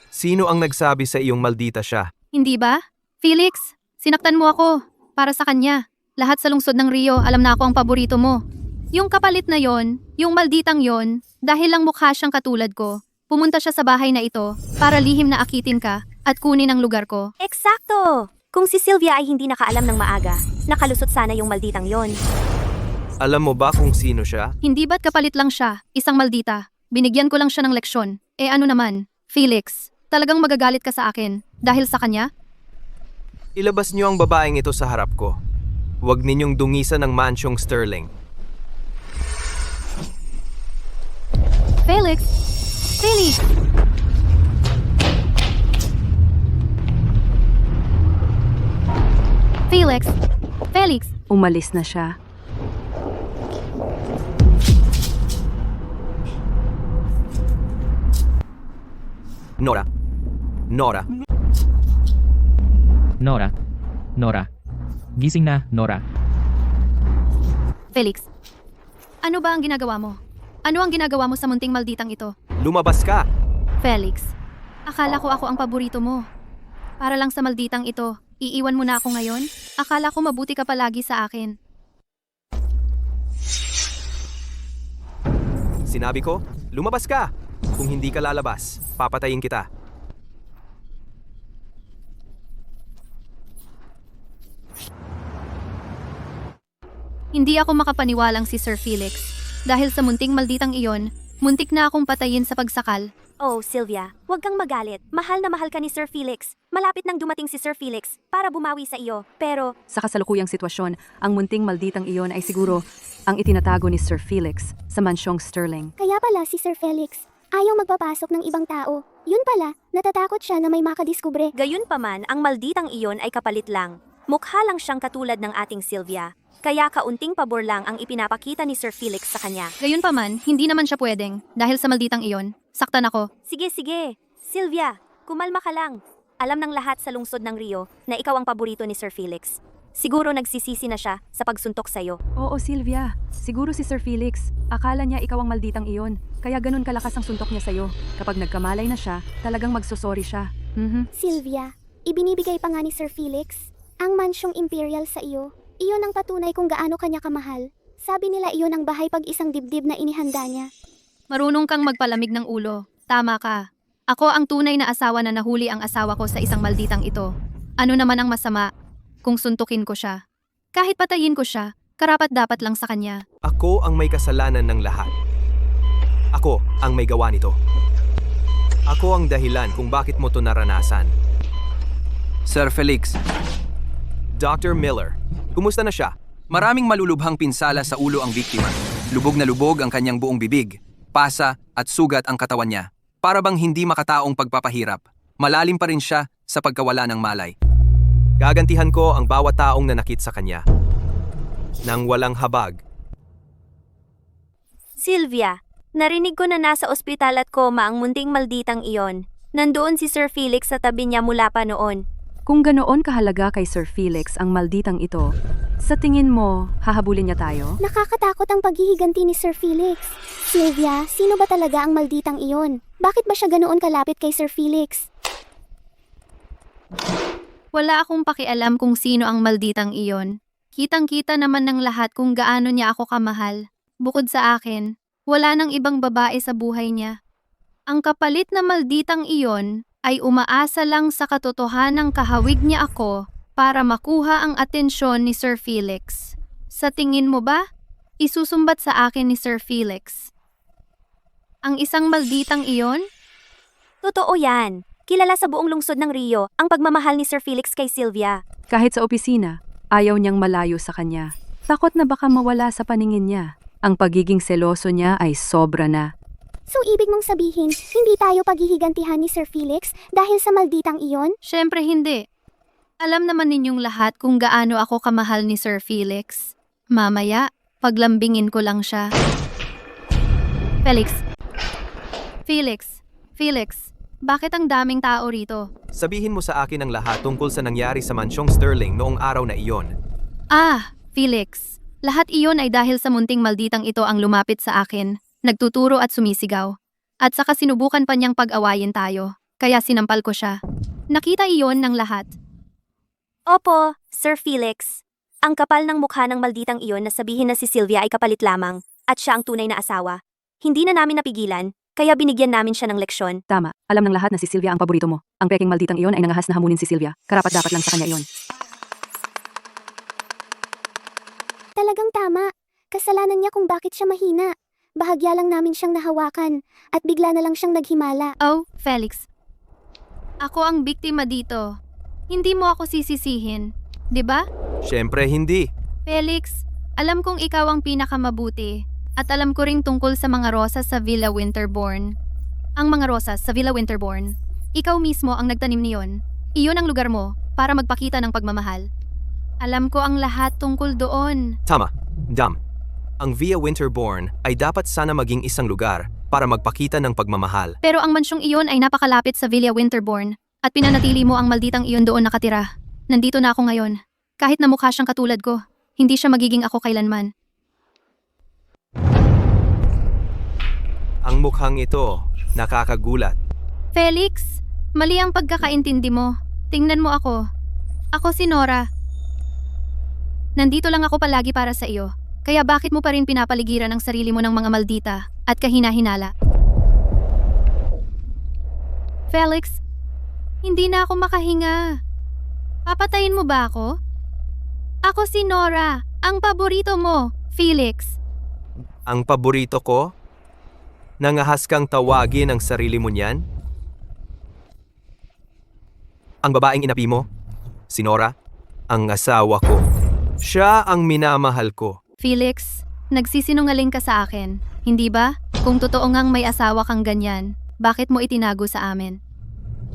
Sino ang nagsabi sa iyong maldita siya? Hindi ba? Felix, sinaktan mo ako. Para sa kanya. Lahat sa lungsod ng Rio, alam na ako ang paborito mo. Yung kapalit na yon, yung malditang yon, dahil lang mukha siyang katulad ko, pumunta siya sa bahay na ito para lihim na akitin ka at kunin ang lugar ko. Eksakto! Kung si Sylvia ay hindi nakaalam ng maaga, nakalusot sana yung malditang yon. Alam mo ba kung sino siya? Hindi ba't kapalit lang siya, isang maldita? Binigyan ko lang siya ng leksyon. Ano naman, Felix, talagang magagalit ka sa akin dahil sa kanya? Ilabas niyo ang babaeng ito sa harap ko. Huwag ninyong dungisan ng mansyong Sterling. Felix! Felix! Felix! Felix! Umalis na siya. Nora. Nora. Nora. Nora. Gising na, Nora. Felix! Ano ba ang ginagawa mo? Ano ang ginagawa mo sa munting malditang ito? Lumabas ka! Felix, akala ko ako ang paborito mo. Para lang sa malditang ito, iiwan mo na ako ngayon? Akala ko mabuti ka palagi sa akin. Sinabi ko, lumabas ka! Kung hindi ka lalabas, papatayin kita. Hindi ako makapaniwalang si Sir Felix. Dahil sa munting malditang iyon, muntik na akong patayin sa pagsakal. Oh, Sylvia, huwag kang magalit. Mahal na mahal ka ni Sir Felix. Malapit nang dumating si Sir Felix para bumawi sa iyo. Pero, Sa kasalukuyang sitwasyon, ang munting malditang iyon ay siguro ang itinatago ni Sir Felix sa mansyong Sterling. Kaya pala si Sir Felix, ayaw magpapasok ng ibang tao. Yun pala, natatakot siya na may makadiskubre. gayon pa man, ang malditang iyon ay kapalit lang. Mukha lang siyang katulad ng ating Sylvia. Kaya kaunting pabor lang ang ipinapakita ni Sir Felix sa kanya. Gayunpaman, hindi naman siya pwedeng dahil sa malditang iyon. Saktan ako. Sige, sige. Sylvia, kumalma ka lang. Alam ng lahat sa lungsod ng Rio na ikaw ang paborito ni Sir Felix. Siguro nagsisisi na siya sa pagsuntok sa'yo. Oo, Sylvia. Siguro si Sir Felix. Akala niya ikaw ang malditang iyon. Kaya ganun kalakas ang suntok niya sa'yo. Kapag nagkamalay na siya, talagang magsosorry siya. Sylvia, ibinibigay pa nga ni Sir Felix ang mansyong Imperial sa iyo. Iyon ang patunay kung gaano kanya kamahal. Sabi nila iyon ang bahay pag isang dibdib na inihanda niya. Marunong kang magpalamig ng ulo. Tama ka. Ako ang tunay na asawa na nahuli ang asawa ko sa isang malditang ito. Ano naman ang masama kung suntukin ko siya? Kahit patayin ko siya, karapat dapat lang sa kanya. Ako ang may kasalanan ng lahat. Ako ang may gawa nito. Ako ang dahilan kung bakit mo to naranasan. Sir Felix, Dr. Miller, kumusta na siya? maraming malulubhang pinsala sa ulo ang biktima. Lubog na lubog ang kanyang buong bibig, pasa at sugat ang katawan niya. Para bang hindi makataong pagpapahirap. Malalim pa rin siya sa pagkawala ng malay. Gagantihan ko ang bawat taong nanakit sa kanya. Nang walang habag. Sylvia, narinig ko na nasa ospital at koma ang munting malditang iyon. Nandoon si Sir Felix sa tabi niya mula pa noon. Kung ganoon kahalaga kay Sir Felix ang malditang ito, sa tingin mo, hahabulin niya tayo? Nakakatakot ang paghihiganti ni Sir Felix. Sylvia, sino ba talaga ang malditang iyon? Bakit ba siya ganoon kalapit kay Sir Felix? Wala akong pakialam kung sino ang malditang iyon. Kitang-kita naman ng lahat kung gaano niya ako kamahal. Bukod sa akin, wala nang ibang babae sa buhay niya. Ang kapalit na malditang iyon ay umaasa lang sa katotohanang kahawig niya ako para makuha ang atensyon ni Sir Felix. Sa tingin mo ba, isusumbat sa akin ni Sir Felix ang isang malditang iyon? Totoo yan. Kilala sa buong lungsod ng Rio ang pagmamahal ni Sir Felix kay Sylvia. Kahit sa opisina, ayaw niyang malayo sa kanya. Takot na baka mawala sa paningin niya. Ang pagiging seloso niya ay sobra na. So ibig mong sabihin, hindi tayo paghihigantihan ni Sir Felix dahil sa malditang iyon? Siyempre hindi. Alam naman ninyong lahat kung gaano ako kamahal ni Sir Felix. Mamaya, paglambingin ko lang siya. Felix, bakit ang daming tao rito? Sabihin mo sa akin ang lahat tungkol sa nangyari sa mansyong Sterling noong araw na iyon. Felix, lahat iyon ay dahil sa munting malditang ito ang lumapit sa akin, nagtuturo at sumisigaw. At saka sinubukan pa niyang pag-awayin tayo, kaya sinampal ko siya. Nakita iyon ng lahat. Opo, Sir Felix. Ang kapal ng mukha ng malditang iyon na sabihin na si Sylvia ay kapalit lamang at siya ang tunay na asawa. Hindi na namin napigilan, kaya binigyan namin siya ng leksyon. Tama, alam ng lahat na si Sylvia ang paborito mo. Ang peking malditang iyon ay nangahas na hamunin si Sylvia. Karapat-dapat lang sa kanya iyon. Talagang tama. Kasalanan niya kung bakit siya mahina. Bahagya lang namin siyang nahawakan at bigla na lang siyang naghimala. Oh, Felix. Ako ang biktima dito. Hindi mo ako sisisihin, 'di ba? Siyempre hindi. Felix, alam kong ikaw ang pinakamabuti. At alam ko ring tungkol sa mga rosas sa Villa Winterbourne. Ang mga rosas sa Villa Winterbourne, ikaw mismo ang nagtanim niyon. Iyon ang lugar mo para magpakita ng pagmamahal. Alam ko ang lahat tungkol doon. Tama, Dam. Ang Villa Winterbourne ay dapat sana maging isang lugar para magpakita ng pagmamahal. Pero ang mansyong iyon ay napakalapit sa Villa Winterbourne at pinanatili mo ang malditang iyon doon nakatira. Nandito na ako ngayon. Kahit na mukha siyang katulad ko, hindi siya magiging ako kailanman. Ang mukhang ito, nakakagulat. Felix, mali ang pagkakaintindi mo. Tingnan mo ako. Ako si Nora. Nandito lang ako palagi para sa iyo. Kaya bakit mo pa rin pinapaligiran ang sarili mo ng mga maldita at kahina-hinala? Felix, hindi na ako makahinga. Papatayin mo ba ako? Ako si Nora, ang paborito mo, Felix. Ang paborito ko? Nangahas kang tawagin ang sarili mo niyan? Ang babaeng inapi mo? Si Nora? Ang asawa ko. Siya ang minamahal ko. Felix, nagsisinungaling ka sa akin, hindi ba? Kung totoo ngang may asawa kang ganyan, bakit mo itinago sa amin?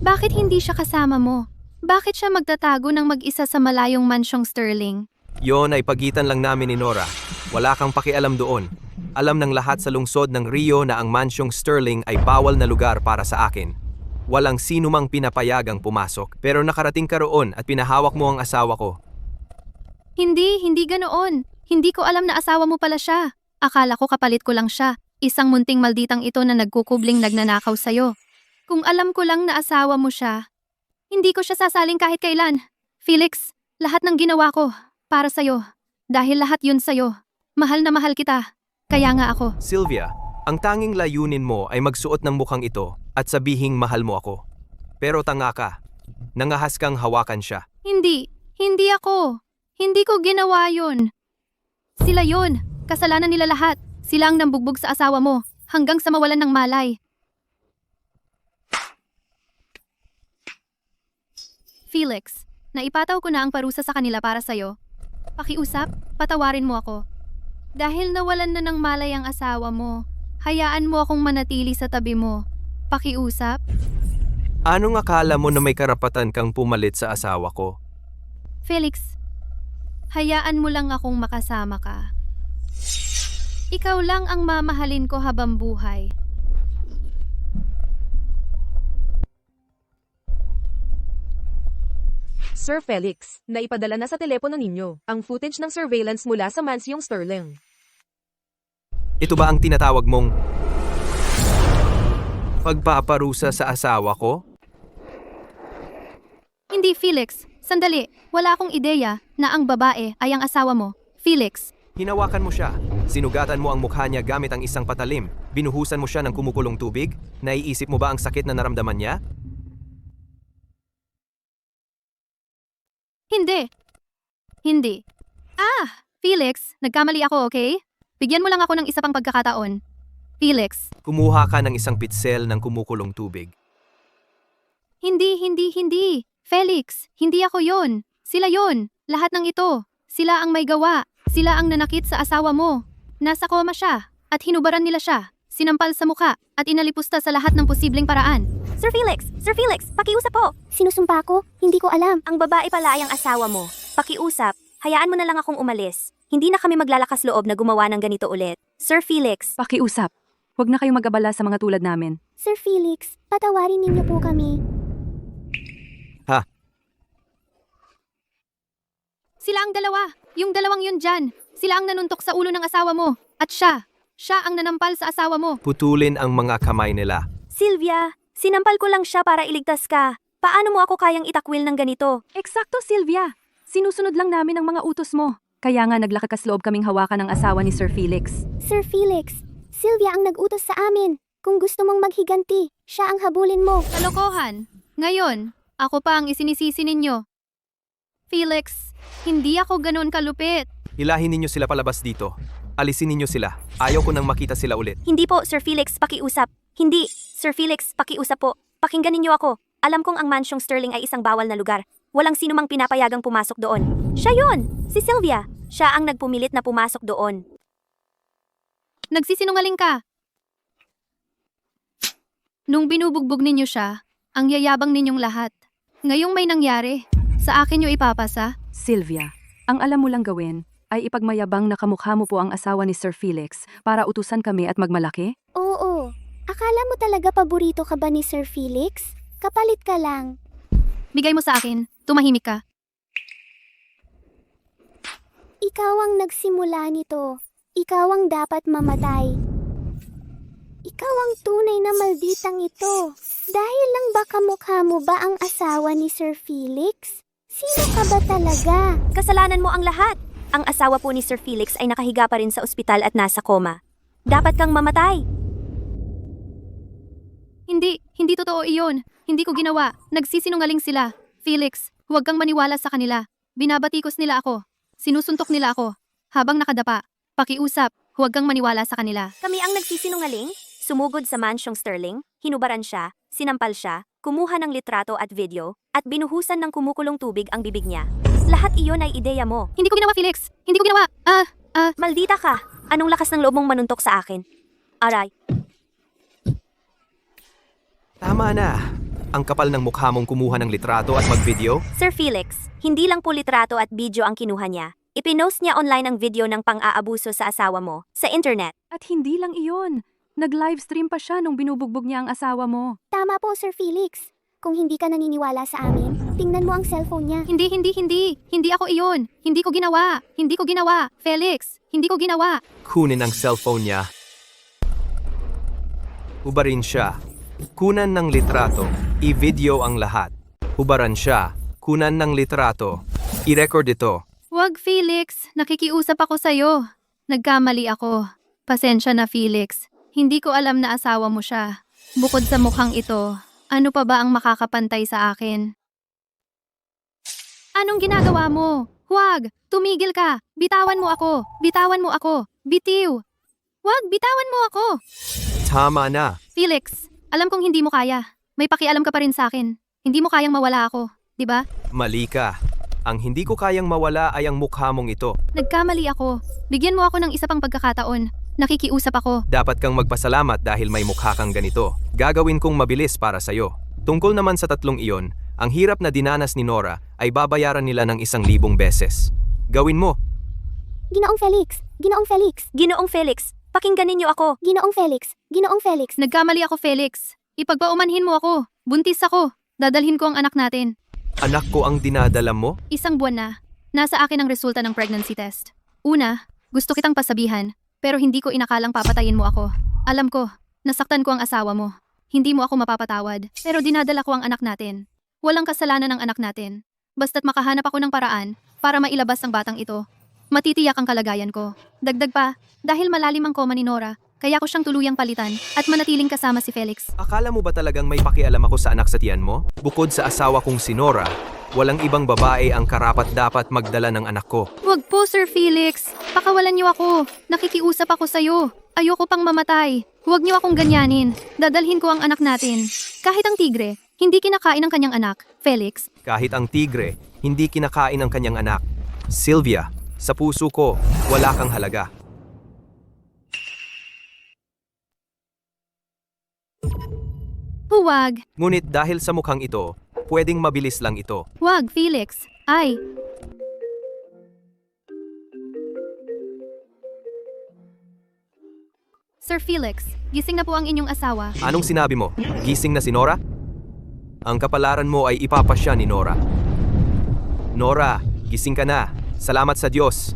Bakit hindi siya kasama mo? Bakit siya magtatago ng mag-isa sa malayong mansyong Sterling? Yon ay pagitan lang namin ni Nora. Wala kang pakialam doon. Alam ng lahat sa lungsod ng Rio na ang mansyong Sterling ay bawal na lugar para sa akin. Walang sino mang pinapayagang pumasok, pero nakarating ka roon at pinahawak mo ang asawa ko. Hindi ganoon. Hindi ko alam na asawa mo pala siya. Akala ko kapalit ko lang siya. Isang munting malditang ito na nagkukubling nagnanakaw sa'yo. Kung alam ko lang na asawa mo siya, hindi ko siya sasaling kahit kailan. Felix, lahat ng ginawa ko para sa'yo. Dahil lahat yun sa'yo. Mahal na mahal kita. Kaya nga ako. Sylvia, ang tanging layunin mo ay magsuot ng mukhang ito at sabihing mahal mo ako. Pero tanga ka. Nangahas kang hawakan siya. Hindi ako. Hindi ko ginawa yun. Sila yun. Kasalanan nila lahat. Sila ang nambugbog sa asawa mo hanggang sa mawalan ng malay. Felix, naipataw ko na ang parusa sa kanila para sa'yo. Pakiusap, patawarin mo ako. Dahil nawalan na ng malay ang asawa mo, hayaan mo akong manatili sa tabi mo. Pakiusap? Anong akala mo na may karapatan kang pumalit sa asawa ko? Felix, hayaan mo lang akong makasama ka. Ikaw lang ang mamahalin ko habang buhay. Sir Felix, naipadala na sa telepono ninyo ang footage ng surveillance mula sa mansyong Sterling. Ito ba ang tinatawag mong pagpaparusa sa asawa ko? Hindi, Felix. Sandali, wala akong ideya na ang babae ay ang asawa mo, Felix. Hinawakan mo siya. Sinugatan mo ang mukha niya gamit ang isang patalim. Binuhusan mo siya ng kumukulong tubig. Naiisip mo ba ang sakit na naramdaman niya? Hindi. Hindi. Felix, nagkamali ako, okay? Bigyan mo lang ako ng isa pang pagkakataon. Felix. Kumuha ka ng isang pitsel ng kumukulong tubig. Hindi. Felix, hindi ako yon. Sila yon. Lahat ng ito. Sila ang may gawa. Sila ang nanakit sa asawa mo. Nasa koma siya. At hinubaran nila siya. Sinampal sa mukha. At inalipusta sa lahat ng posibleng paraan. Sir Felix, pakiusap po. Sinusumpa ko, hindi ko alam. Ang babae pala ay ang asawa mo. Pakiusap, hayaan mo na lang akong umalis. Hindi na kami maglalakas loob na gumawa ng ganito ulit. Sir Felix, Pakiusap. Huwag na kayong mag-abala sa mga tulad namin. Sir Felix, patawarin ninyo po kami. Sila ang dalawa. Yung dalawang yun dyan. Sila ang nanuntok sa ulo ng asawa mo. At siya ang nanampal sa asawa mo. Putulin ang mga kamay nila. Sylvia, sinampal ko lang siya para iligtas ka. Paano mo ako kayang itakwil ng ganito? Eksakto, Sylvia. Sinusunod lang namin ang mga utos mo. Kaya nga naglakakas loob kaming hawakan ng asawa ni Sir Felix. Sir Felix, Sylvia ang nag-utos sa amin. Kung gusto mong maghiganti, siya ang habulin mo. Kalokohan. Ngayon, ako pa ang isinisisi ninyo. Felix, hindi ako ganun kalupit. Hilahin ninyo sila palabas dito. Alisin ninyo sila. Ayaw ko nang makita sila ulit. Hindi po, Sir Felix, pakiusap. Hindi, Sir Felix, pakiusap po. Pakinggan ninyo ako. Alam kong ang mansyong Sterling ay isang bawal na lugar. Walang sino mang pinapayagang pumasok doon. Siya yun! Si Sylvia. Siya ang nagpumilit na pumasok doon. Nagsisinungaling ka. Nung binubugbog ninyo siya, ang yayabang ninyong lahat. Ngayong may nangyari, sa akin nyo ipapasa? Sylvia, ang alam mo lang gawin ay ipagmayabang na kamukha mo po ang asawa ni Sir Felix para utusan kami at magmalaki? Oo. Akala mo talaga paborito ka ba ni Sir Felix? Kapalit ka lang. Bigay mo sa akin, tumahimik ka. Ikaw ang nagsimula nito. Ikaw ang dapat mamatay. Ikaw ang tunay na malditang ito. Dahil lang ba kamukha mo ba ang asawa ni Sir Felix? Sino ka ba talaga? Kasalanan mo ang lahat. Ang asawa po ni Sir Felix ay nakahiga pa rin sa ospital at nasa koma. Dapat kang mamatay. Hindi totoo iyon. Hindi ko ginawa. Nagsisinungaling sila. Felix, huwag kang maniwala sa kanila. Binabatikos nila ako. Sinusuntok nila ako. Habang nakadapa. Pakiusap, huwag kang maniwala sa kanila. Kami ang nagsisinungaling? Sumugod sa mansyong Sterling, hinubaran siya, sinampal siya, kumuha ng litrato at video, at binuhusan ng kumukulong tubig ang bibig niya. Lahat iyon ay ideya mo. Hindi ko ginawa, Felix. Hindi ko ginawa. Maldita ka! Anong lakas ng loob mong manuntok sa akin? Aray, Tama na. Ang kapal ng mukha mong kumuha ng litrato at mag-video? Sir Felix, hindi lang po litrato at video ang kinuha niya. Ipinost niya online ang video ng pang-aabuso sa asawa mo, sa internet. At hindi lang iyon. Nag-livestream pa siya nung binubugbog niya ang asawa mo. Tama po, Sir Felix. Kung hindi ka naniniwala sa amin, tingnan mo ang cellphone niya. Hindi. Hindi ako iyon. Hindi ko ginawa. Felix, hindi ko ginawa. Kunin ang cellphone niya. Hubarin siya. Kunan ng litrato. I-video ang lahat. Hubaran siya. Kunan ng litrato. I-record ito. Wag, Felix. Nakikiusap ako sa'yo. Nagkamali ako. Pasensya na, Felix. Hindi ko alam na asawa mo siya. Bukod sa mukhang ito, ano pa ba ang makakapantay sa akin? Anong ginagawa mo? Huwag! Tumigil ka! Bitawan mo ako! Bitiw! Huwag! Bitawan mo ako! Tama na. Felix, alam kong hindi mo kaya. May pakialam ka pa rin sa akin. Hindi mo kayang mawala ako, di ba? Mali ka. Ang hindi ko kayang mawala ay ang mukha mong ito. Nagkamali ako. Bigyan mo ako ng isa pang pagkakataon. Nakikiusap ako. Dapat kang magpasalamat dahil may mukha kang ganito. Gagawin kong mabilis para sa'yo. Tungkol naman sa tatlong iyon, ang hirap na dinanas ni Nora ay babayaran nila ng 1,000 beses. Gawin mo. Ginoong Felix! Ginoong Felix! Ginoong Felix, pakinggan ninyo ako. Ginoong Felix! Ginoong Felix! Nagkamali ako, Felix. Ipagpaumanhin mo ako. Buntis ako. Dadalhin ko ang anak natin. Anak ko ang dinadala mo? 1 buwan na. Nasa akin ang resulta ng pregnancy test. Una, gusto kitang pasabihan, pero hindi ko inakalang papatayin mo ako. Alam ko, nasaktan ko ang asawa mo. Hindi mo ako mapapatawad, pero dinadala ko ang anak natin. Walang kasalanan ng anak natin. Basta't makahanap ako ng paraan para mailabas ang batang ito. Matitiyak ang kalagayan ko. Dagdag pa, dahil malalim ang koma ni Nora, kaya ko siyang tuluyang palitan at manatiling kasama si Felix. Akala mo ba talagang may pakialam ako sa anak sa tiyan mo? Bukod sa asawa kong si Nora, walang ibang babae ang karapat-dapat magdala ng anak ko. Wag po, Sir Felix. Pakawalan niyo ako. Nakikiusap ako sa'yo. Ayoko pang mamatay. Huwag niyo akong ganyanin. Dadalhin ko ang anak natin. Kahit ang tigre, hindi kinakain ang kanyang anak, Felix. Kahit ang tigre, hindi kinakain ang kanyang anak. Sylvia, sa puso ko, wala kang halaga. Huwag. Ngunit dahil sa mukhang ito, pwedeng mabilis lang ito. Huwag, Felix. Ay. Sir Felix, gising na po ang inyong asawa. Anong sinabi mo? Gising na si Nora? Ang kapalaran mo ay ipapasya ni Nora. Nora, gising ka na. Salamat sa Diyos.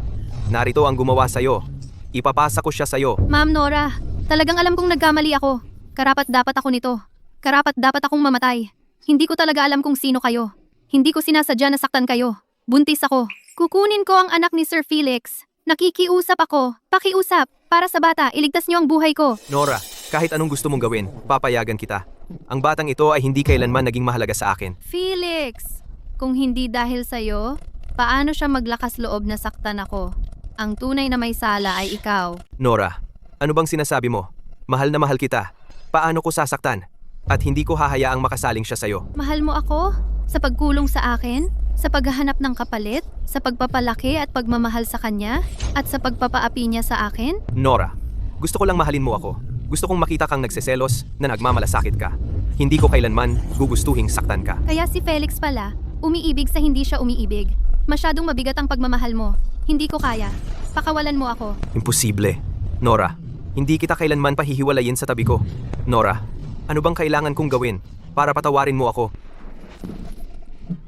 Narito ang gumawa sa'yo. Ipapasa ko siya sa'yo. Ma'am Nora, talagang alam kong nagkamali ako. Karapat dapat ako nito. Karapat dapat akong mamatay. Hindi ko talaga alam kung sino kayo. Hindi ko sinasadya na saktan kayo. Buntis ako. Kukunin ko ang anak ni Sir Felix. Nakikiusap ako. Pakiusap. Para sa bata, iligtas niyo ang buhay ko. Nora, kahit anong gusto mong gawin, papayagan kita. Ang batang ito ay hindi kailanman naging mahalaga sa akin. Felix, kung hindi dahil sa'yo, paano siya maglakas loob na saktan ako? Ang tunay na may sala ay ikaw. Nora, ano bang sinasabi mo? Mahal na mahal kita. Paano ko sasaktan? At hindi ko hahayaang makasaling siya sa'yo. Mahal mo ako? Sa pagkulong sa akin? Sa paghahanap ng kapalit? Sa pagpapalaki at pagmamahal sa kanya? At sa pagpapaapi niya sa akin? Nora, gusto ko lang mahalin mo ako. Gusto kong makita kang nagseselos na nagmamalasakit ka. Hindi ko kailanman gugustuhing saktan ka. Kaya si Felix pala, umiibig sa hindi siya umiibig. Masyadong mabigat ang pagmamahal mo. Hindi ko kaya. Pakawalan mo ako. Imposible. Nora, hindi kita kailanman pahihiwalayin sa tabi ko. Nora, ano bang kailangan kong gawin para patawarin mo ako?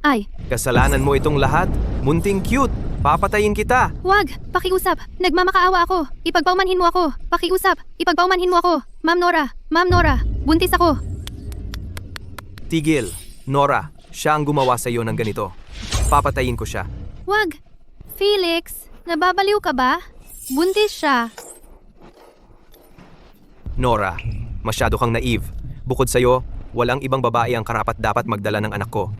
Ay, Kasalanan mo itong lahat? Munting cute! Papatayin kita! wag! Pakiusap! Nagmamakaawa ako! Ipagpaumanhin mo ako! Pakiusap! Ipagpaumanhin mo ako! Ma'am Nora! Ma'am Nora! Buntis ako! Tigil! Nora, siya ang gumawa sa iyo ng ganito. Papatayin ko siya. Wag! Felix! Nababaliw ka ba? Buntis siya! Nora, masyado kang naive. Bukod sa'yo, walang ibang babae ang karapat-dapat magdala ng anak ko.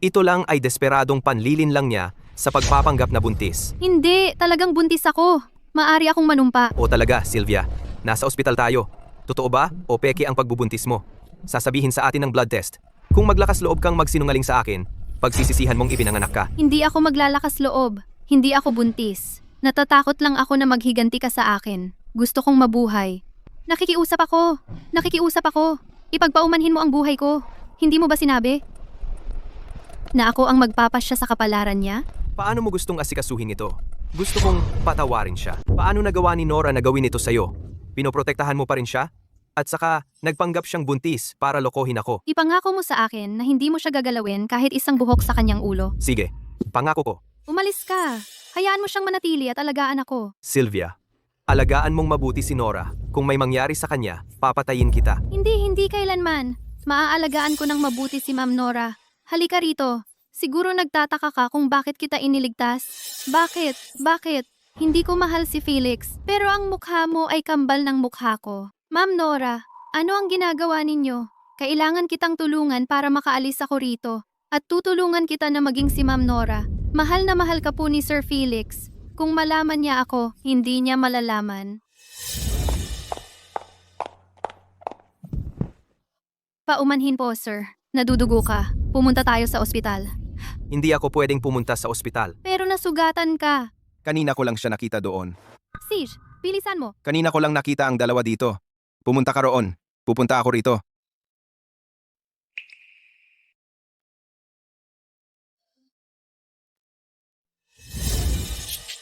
Ito lang ay desperadong panlilin lang niya sa pagpapanggap na buntis. Hindi! Talagang buntis ako! Maari akong manumpa. O talaga, Sylvia, nasa ospital tayo. Totoo ba o peke ang pagbubuntis mo? Sasabihin sa atin ng blood test. Kung maglakas loob kang magsinungaling sa akin, pagsisisihan mong ipinanganak ka. Hindi ako maglalakas loob. Hindi ako buntis. Natatakot lang ako na maghiganti ka sa akin. Gusto kong mabuhay. Nakikiusap ako. Nakikiusap ako. Ipagpaumanhin mo ang buhay ko. Hindi mo ba sinabi? Na ako ang magpapasya sa kapalaran niya? Paano mo gustong asikasuhin ito? Gusto kong patawarin siya. Paano nagawa ni Nora na gawin ito sa'yo? Pinoprotektahan mo pa rin siya? At saka, nagpanggap siyang buntis para lokohin ako. Ipangako mo sa akin na hindi mo siya gagalawin kahit isang buhok sa kanyang ulo. Sige, pangako ko. Umalis ka. Hayaan mo siyang manatili at alagaan ako. Sylvia, alagaan mong mabuti si Nora. Kung may mangyari sa kanya, papatayin kita. Hindi kailanman. Maaalagaan ko ng mabuti si Ma'am Nora. Halika rito. Siguro nagtataka ka kung bakit kita iniligtas. Bakit? Hindi ko mahal si Felix, pero ang mukha mo ay kambal ng mukha ko. Ma'am Nora, ano ang ginagawa ninyo? Kailangan kitang tulungan para makaalis ako rito. At tutulungan kita na maging si Ma'am Nora. Mahal na mahal ka po ni Sir Felix. Kung malaman niya ako, hindi niya malalaman. Paumanhin po, sir. Nadudugo ka. Pumunta tayo sa ospital. Hindi ako pwedeng pumunta sa ospital. Pero nasugatan ka. Kanina ko lang siya nakita doon. Sish, bilisan mo. Kanina ko lang nakita ang dalawa dito. Pumunta ka roon. Pupunta ako rito.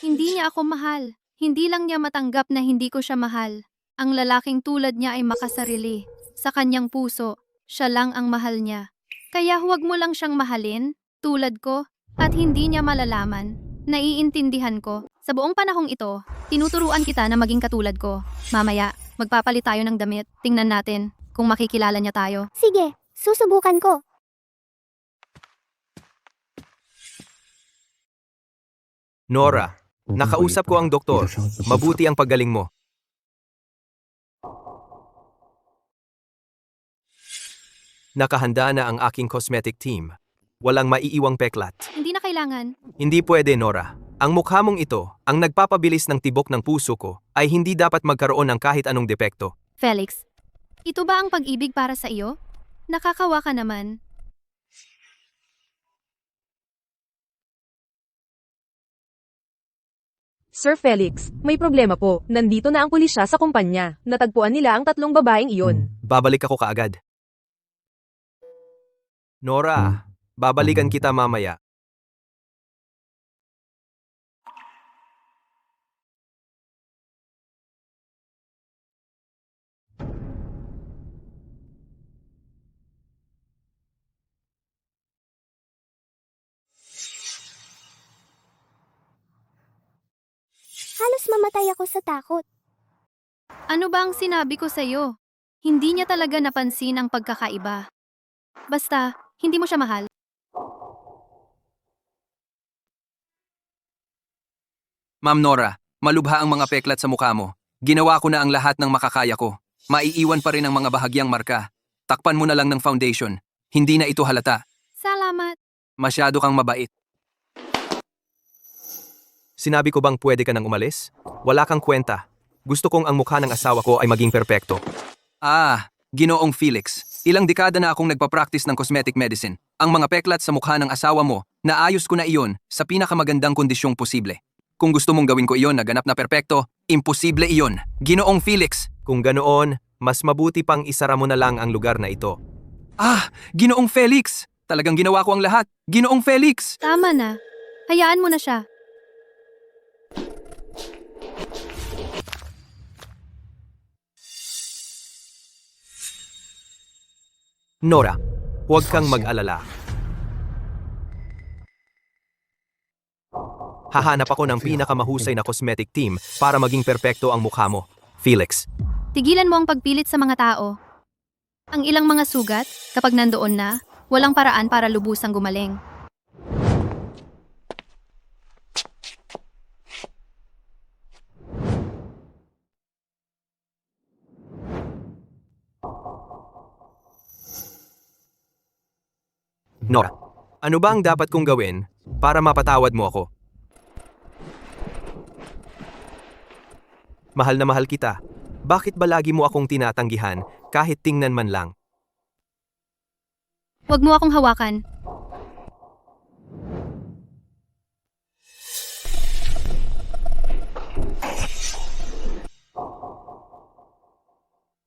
Hindi niya ako mahal. Hindi lang niya matanggap na hindi ko siya mahal. Ang lalaking tulad niya ay makasarili. Sa kanyang puso, siya lang ang mahal niya. Kaya huwag mo lang siyang mahalin, tulad ko, at hindi niya malalaman. Naiintindihan ko. Sa buong panahong ito, tinuturuan kita na maging katulad ko. Mamaya, magpapalit tayo ng damit. Tingnan natin kung makikilala niya tayo. Sige, susubukan ko. Nora, nakausap ko ang doktor. Mabuti ang paggaling mo. Nakahanda na ang aking cosmetic team. Walang maiiwang peklat. Hindi na kailangan. Hindi pwede, Nora. Ang mukha mong ito, ang nagpapabilis ng tibok ng puso ko, ay hindi dapat magkaroon ng kahit anong depekto. Felix, ito ba ang pag-ibig para sa iyo? Nakakawa ka naman. Sir Felix, may problema po. Nandito na ang pulisya sa kumpanya. Natagpuan nila ang 3 babaeng iyon. Babalik ako kaagad. Nora, babalikan kita mamaya. Halos mamatay ako sa takot. Ano ba ang sinabi ko sa'yo? Hindi niya talaga napansin ang pagkakaiba. Basta, hindi mo siya mahal. Ma'am Nora, malubha ang mga peklat sa mukha mo. Ginawa ko na ang lahat ng makakaya ko. Maiiwan pa rin ang mga bahagyang marka. Takpan mo na lang ng foundation. Hindi na ito halata. Salamat. Masyado kang mabait. Sinabi ko bang pwede ka nang umalis? Wala kang kwenta. Gusto kong ang mukha ng asawa ko ay maging perpekto. Ginoong Felix. Ilang dekada na akong nagpa-practice ng cosmetic medicine. Ang mga peklat sa mukha ng asawa mo, naayos ko na iyon sa pinakamagandang kondisyong posible. Kung gusto mong gawin ko iyon na ganap na perpekto, imposible iyon. Ginoong Felix. Kung ganoon, mas mabuti pang isara mo na lang ang lugar na ito. Ginoong Felix! Talagang ginawa ko ang lahat. Ginoong Felix! Tama na. Hayaan mo na siya. Nora, huwag kang mag-alala. Hahanap ako ng pinakamahusay na cosmetic team para maging perpekto ang mukha mo. Felix. Tigilan mo ang pagpilit sa mga tao. Ang ilang mga sugat, kapag nandoon na, walang paraan para lubusang gumaling. Nora, ano ba ang dapat kong gawin para mapatawad mo ako? Mahal na mahal kita. Bakit ba lagi mo akong tinatanggihan kahit tingnan man lang? Huwag mo akong hawakan.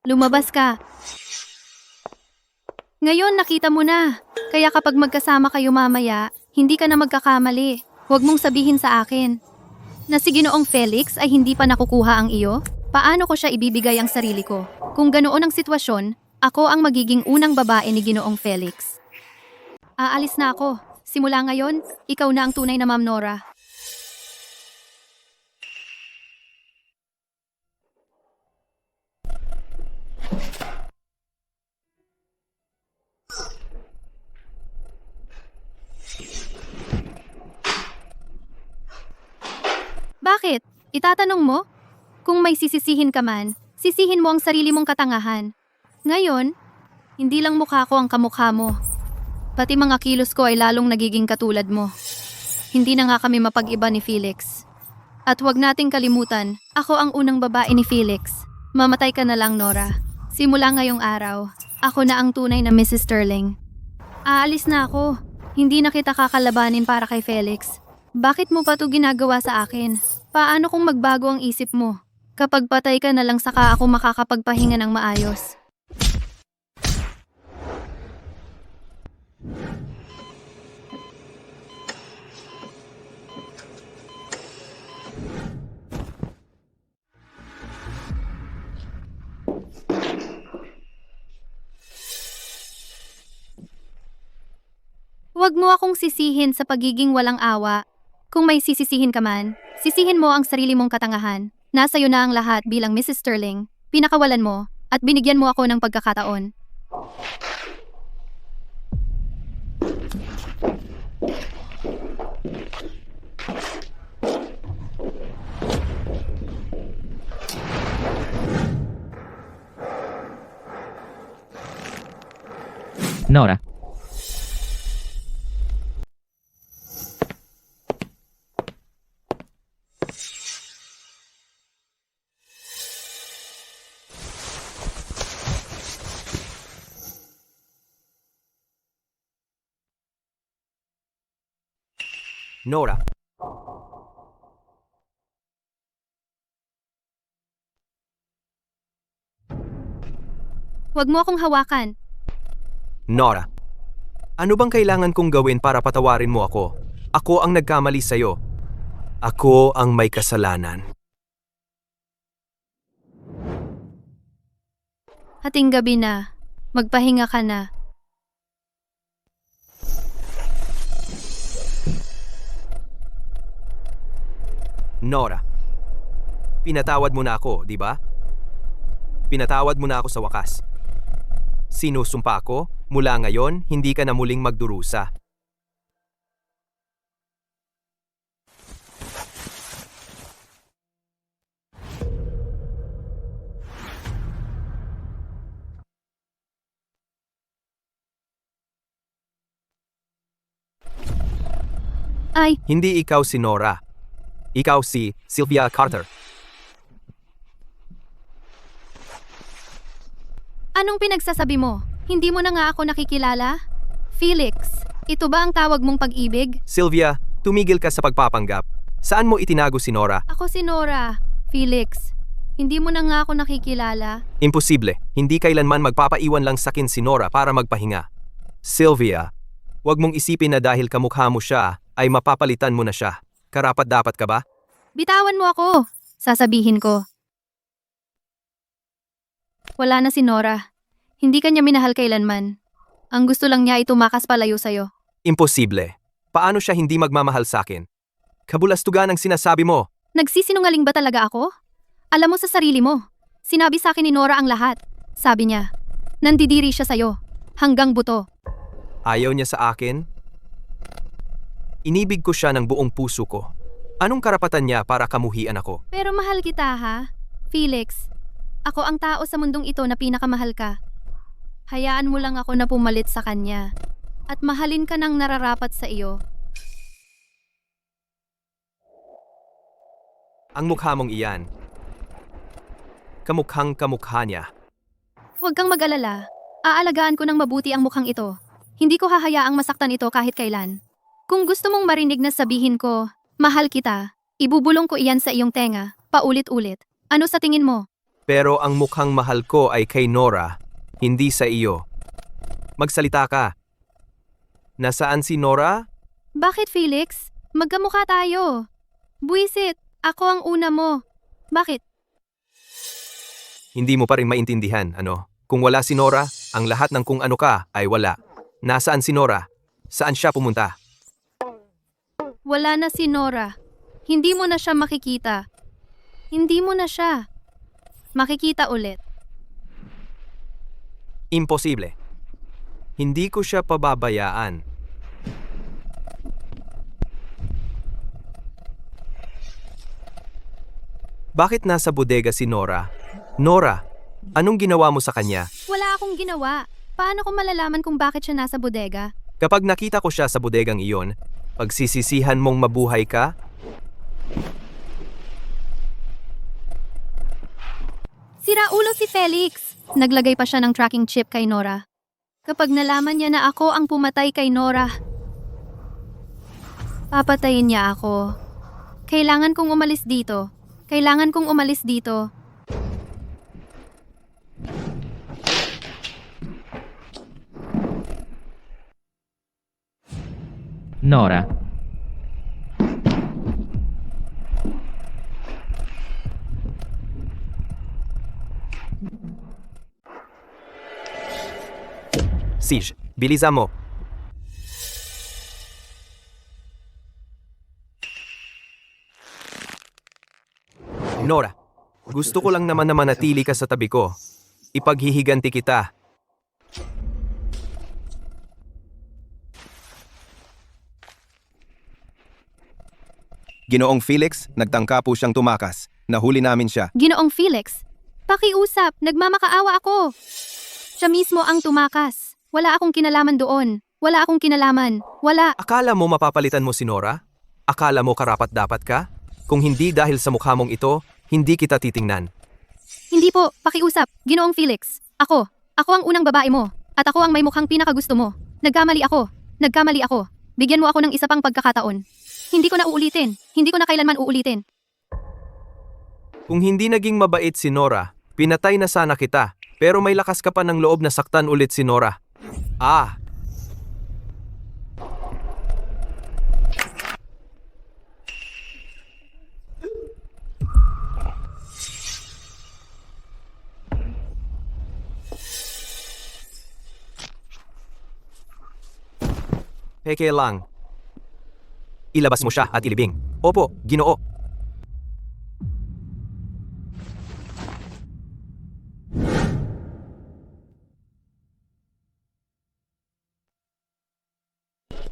Lumabas ka. Ngayon nakita mo na. Kaya kapag magkasama kayo mamaya, hindi ka na magkakamali. Huwag mong sabihin sa akin na si Ginoong Felix ay hindi pa nakukuha ang iyo. Paano ko siya ibibigay ang sarili ko? Kung ganoon ang sitwasyon, ako ang magiging unang babae ni Ginoong Felix. Aalis na ako. Simula ngayon, ikaw na ang tunay na Ma'am Nora. Bakit? Itatanong mo? Kung may sisisihin ka man, sisihin mo ang sarili mong katangahan. Ngayon, hindi lang mukha ko ang kamukha mo. Pati mga kilos ko ay lalong nagiging katulad mo. Hindi na nga kami mapag-iba ni Felix. At huwag nating kalimutan, ako ang unang babae ni Felix. Mamatay ka na lang, Nora. Simula ngayong araw, ako na ang tunay na Mrs. Sterling. Aalis na ako. Hindi na kita kakalabanin para kay Felix. Bakit mo pa to ginagawa sa akin? Paano kung magbago ang isip mo? Kapag patay ka na lang saka ako makakapagpahinga ng maayos. Huwag mo akong sisihin sa pagiging walang awa. Kung may sisisihin ka man, sisihin mo ang sarili mong katangahan. Nasa iyo na ang lahat bilang Mrs. Sterling. Pinakawalan mo at binigyan mo ako ng pagkakataon. Nora, Nora, Huwag mo akong hawakan. Nora. Ano bang kailangan kong gawin para patawarin mo ako? Ako ang nagkamali sa'yo. Ako ang may kasalanan. Hating gabi na. Magpahinga ka na. Nora. Pinatawad mo na ako, di ba? Pinatawad mo na ako sa wakas. Sinusumpa ko, mula ngayon, hindi ka na muling magdurusa. Ay, Hindi ikaw si Nora. Ikaw si Sylvia Carter. anong pinagsasabi mo? Hindi mo na nga ako nakikilala? Felix, ito ba ang tawag mong pag-ibig? Sylvia, tumigil ka sa pagpapanggap. Saan mo itinago si Nora? Ako si Nora. Felix, hindi mo na nga ako nakikilala? Imposible. Hindi kailanman magpapaiwan lang sakin si Nora para magpahinga. Sylvia, wag mong isipin na dahil kamukha mo siya, ay mapapalitan mo na siya. Karapat dapat ka ba? Bitawan mo ako! Sasabihin ko. Wala na si Nora. Hindi kanya minahal kailanman. Ang gusto lang niya ay tumakas palayo sa'yo. Imposible. Paano siya hindi magmamahal sa akin? Kabulastugan ang sinasabi mo. Nagsisinungaling ba talaga ako? Alam mo sa sarili mo. Sinabi sa akin ni Nora ang lahat. Sabi niya, nandidiri siya sa'yo. Hanggang buto. Ayaw niya sa akin? Inibig ko siya ng buong puso ko. Anong karapatan niya para kamuhian ako? Pero mahal kita ha, Felix. Ako ang tao sa mundong ito na pinakamahal ka. Hayaan mo lang ako na pumalit sa kanya. At mahalin ka ng nararapat sa iyo. Ang mukha mong iyan. Kamukhang kamukha niya. Huwag kang mag-alala. Aalagaan ko ng mabuti ang mukhang ito. Hindi ko hahayaang masaktan ito kahit kailan. Kung gusto mong marinig na sabihin ko, mahal kita, ibubulong ko iyan sa iyong tenga, paulit-ulit. Ano sa tingin mo? Pero ang mukhang mahal ko ay kay Nora, hindi sa iyo. Magsalita ka. Nasaan si Nora? Bakit Felix? Magkamukha tayo. Buisit, ako ang una mo. Bakit? Hindi mo pa rin maintindihan, ano? Kung wala si Nora, ang lahat ng kung ano ka ay wala. Nasaan si Nora? Saan siya pumunta? Wala na si Nora. Hindi mo na siya makikita. Hindi mo na siya makikita ulit. Imposible. Hindi ko siya pababayaan. Bakit nasa bodega si Nora? Nora, anong ginawa mo sa kanya? Wala akong ginawa. Paano ko malalaman kung bakit siya nasa bodega? Kapag nakita ko siya sa bodegang iyon, pagsisisihan mong mabuhay ka? Sira ulo si Felix. Naglagay pa siya ng tracking chip kay Nora. Kapag nalaman niya na ako ang pumatay kay Nora, papatayin niya ako. Kailangan kong umalis dito. Kailangan kong umalis dito. Nora, Siege, bilisan mo. Nora, gusto ko lang naman na manatili ka sa tabi ko. Ipaghihiganti kita. Ginoong Felix, nagtangka po siyang tumakas. Nahuli namin siya. Ginoong Felix, pakiusap, nagmamakaawa ako. Siya mismo ang tumakas. Wala akong kinalaman doon. Wala akong kinalaman. Wala. Akala mo mapapalitan mo si Nora? Akala mo karapat-dapat ka? Kung hindi dahil sa mukha mong ito, hindi kita titingnan. Hindi po, pakiusap. Ginoong Felix. Ako ang unang babae mo. At ako ang may mukhang pinakagusto mo. Nagkamali ako. Bigyan mo ako ng isa pang pagkakataon. Hindi ko na uulitin. Hindi ko na kailanman uulitin. Kung hindi naging mabait si Nora, pinatay na sana kita. Pero may lakas ka pa ng loob na saktan ulit si Nora. Ah! Peke lang. Ilabas mo siya at ilibing. Opo, Ginoo.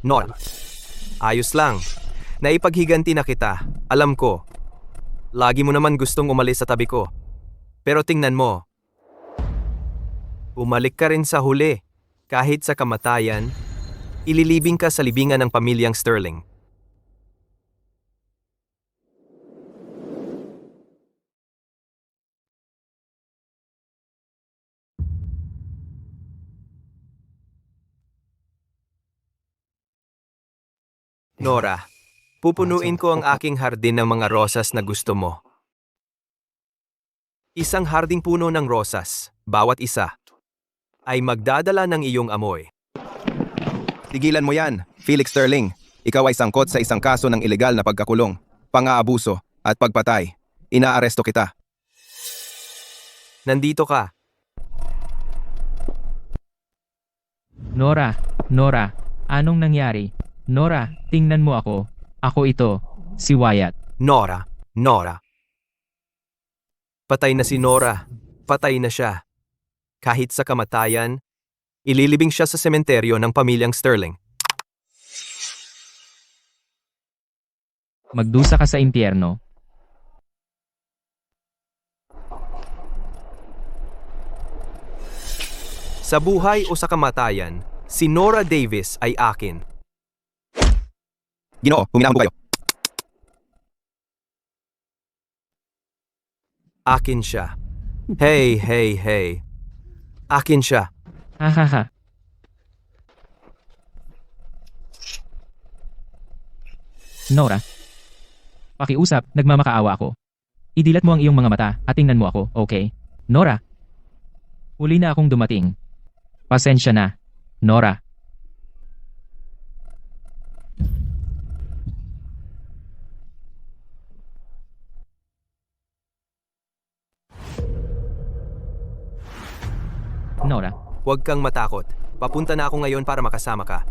Nora. Ayos lang. Naipaghiganti na kita. Alam ko. Lagi mo naman gustong umalis sa tabi ko. Pero tingnan mo. Umalik ka rin sa huli. Kahit sa kamatayan, ililibing ka sa libingan ng pamilyang Sterling. Nora, pupunuin ko ang aking hardin ng mga rosas na gusto mo. Isang harding puno ng rosas, bawat isa, ay magdadala ng iyong amoy. Tigilan mo yan, Felix Sterling. Ikaw ay sangkot sa isang kaso ng ilegal na pagkakulong, pang-aabuso at pagpatay. Inaaresto kita. Nandito ka. Nora, anong nangyari? Nora, tingnan mo ako. Ako ito, si Wyatt. Nora. Patay na si Nora. Patay na siya. Kahit sa kamatayan, ililibing siya sa sementeryo ng pamilyang Sterling. Magdusa ka sa impyerno. Sa buhay o sa kamatayan, si Nora Davis ay akin. Ginoo, huminahon po kayo. Akin siya. Hey. Akin siya. Hahaha. Nora. Pakiusap, nagmamakaawa ako. Idilat mo ang iyong mga mata at tingnan mo ako, okay? Nora. Huli na akong dumating. Pasensya na, Nora. Nora. Huwag kang matakot. Papunta na ako ngayon para makasama ka.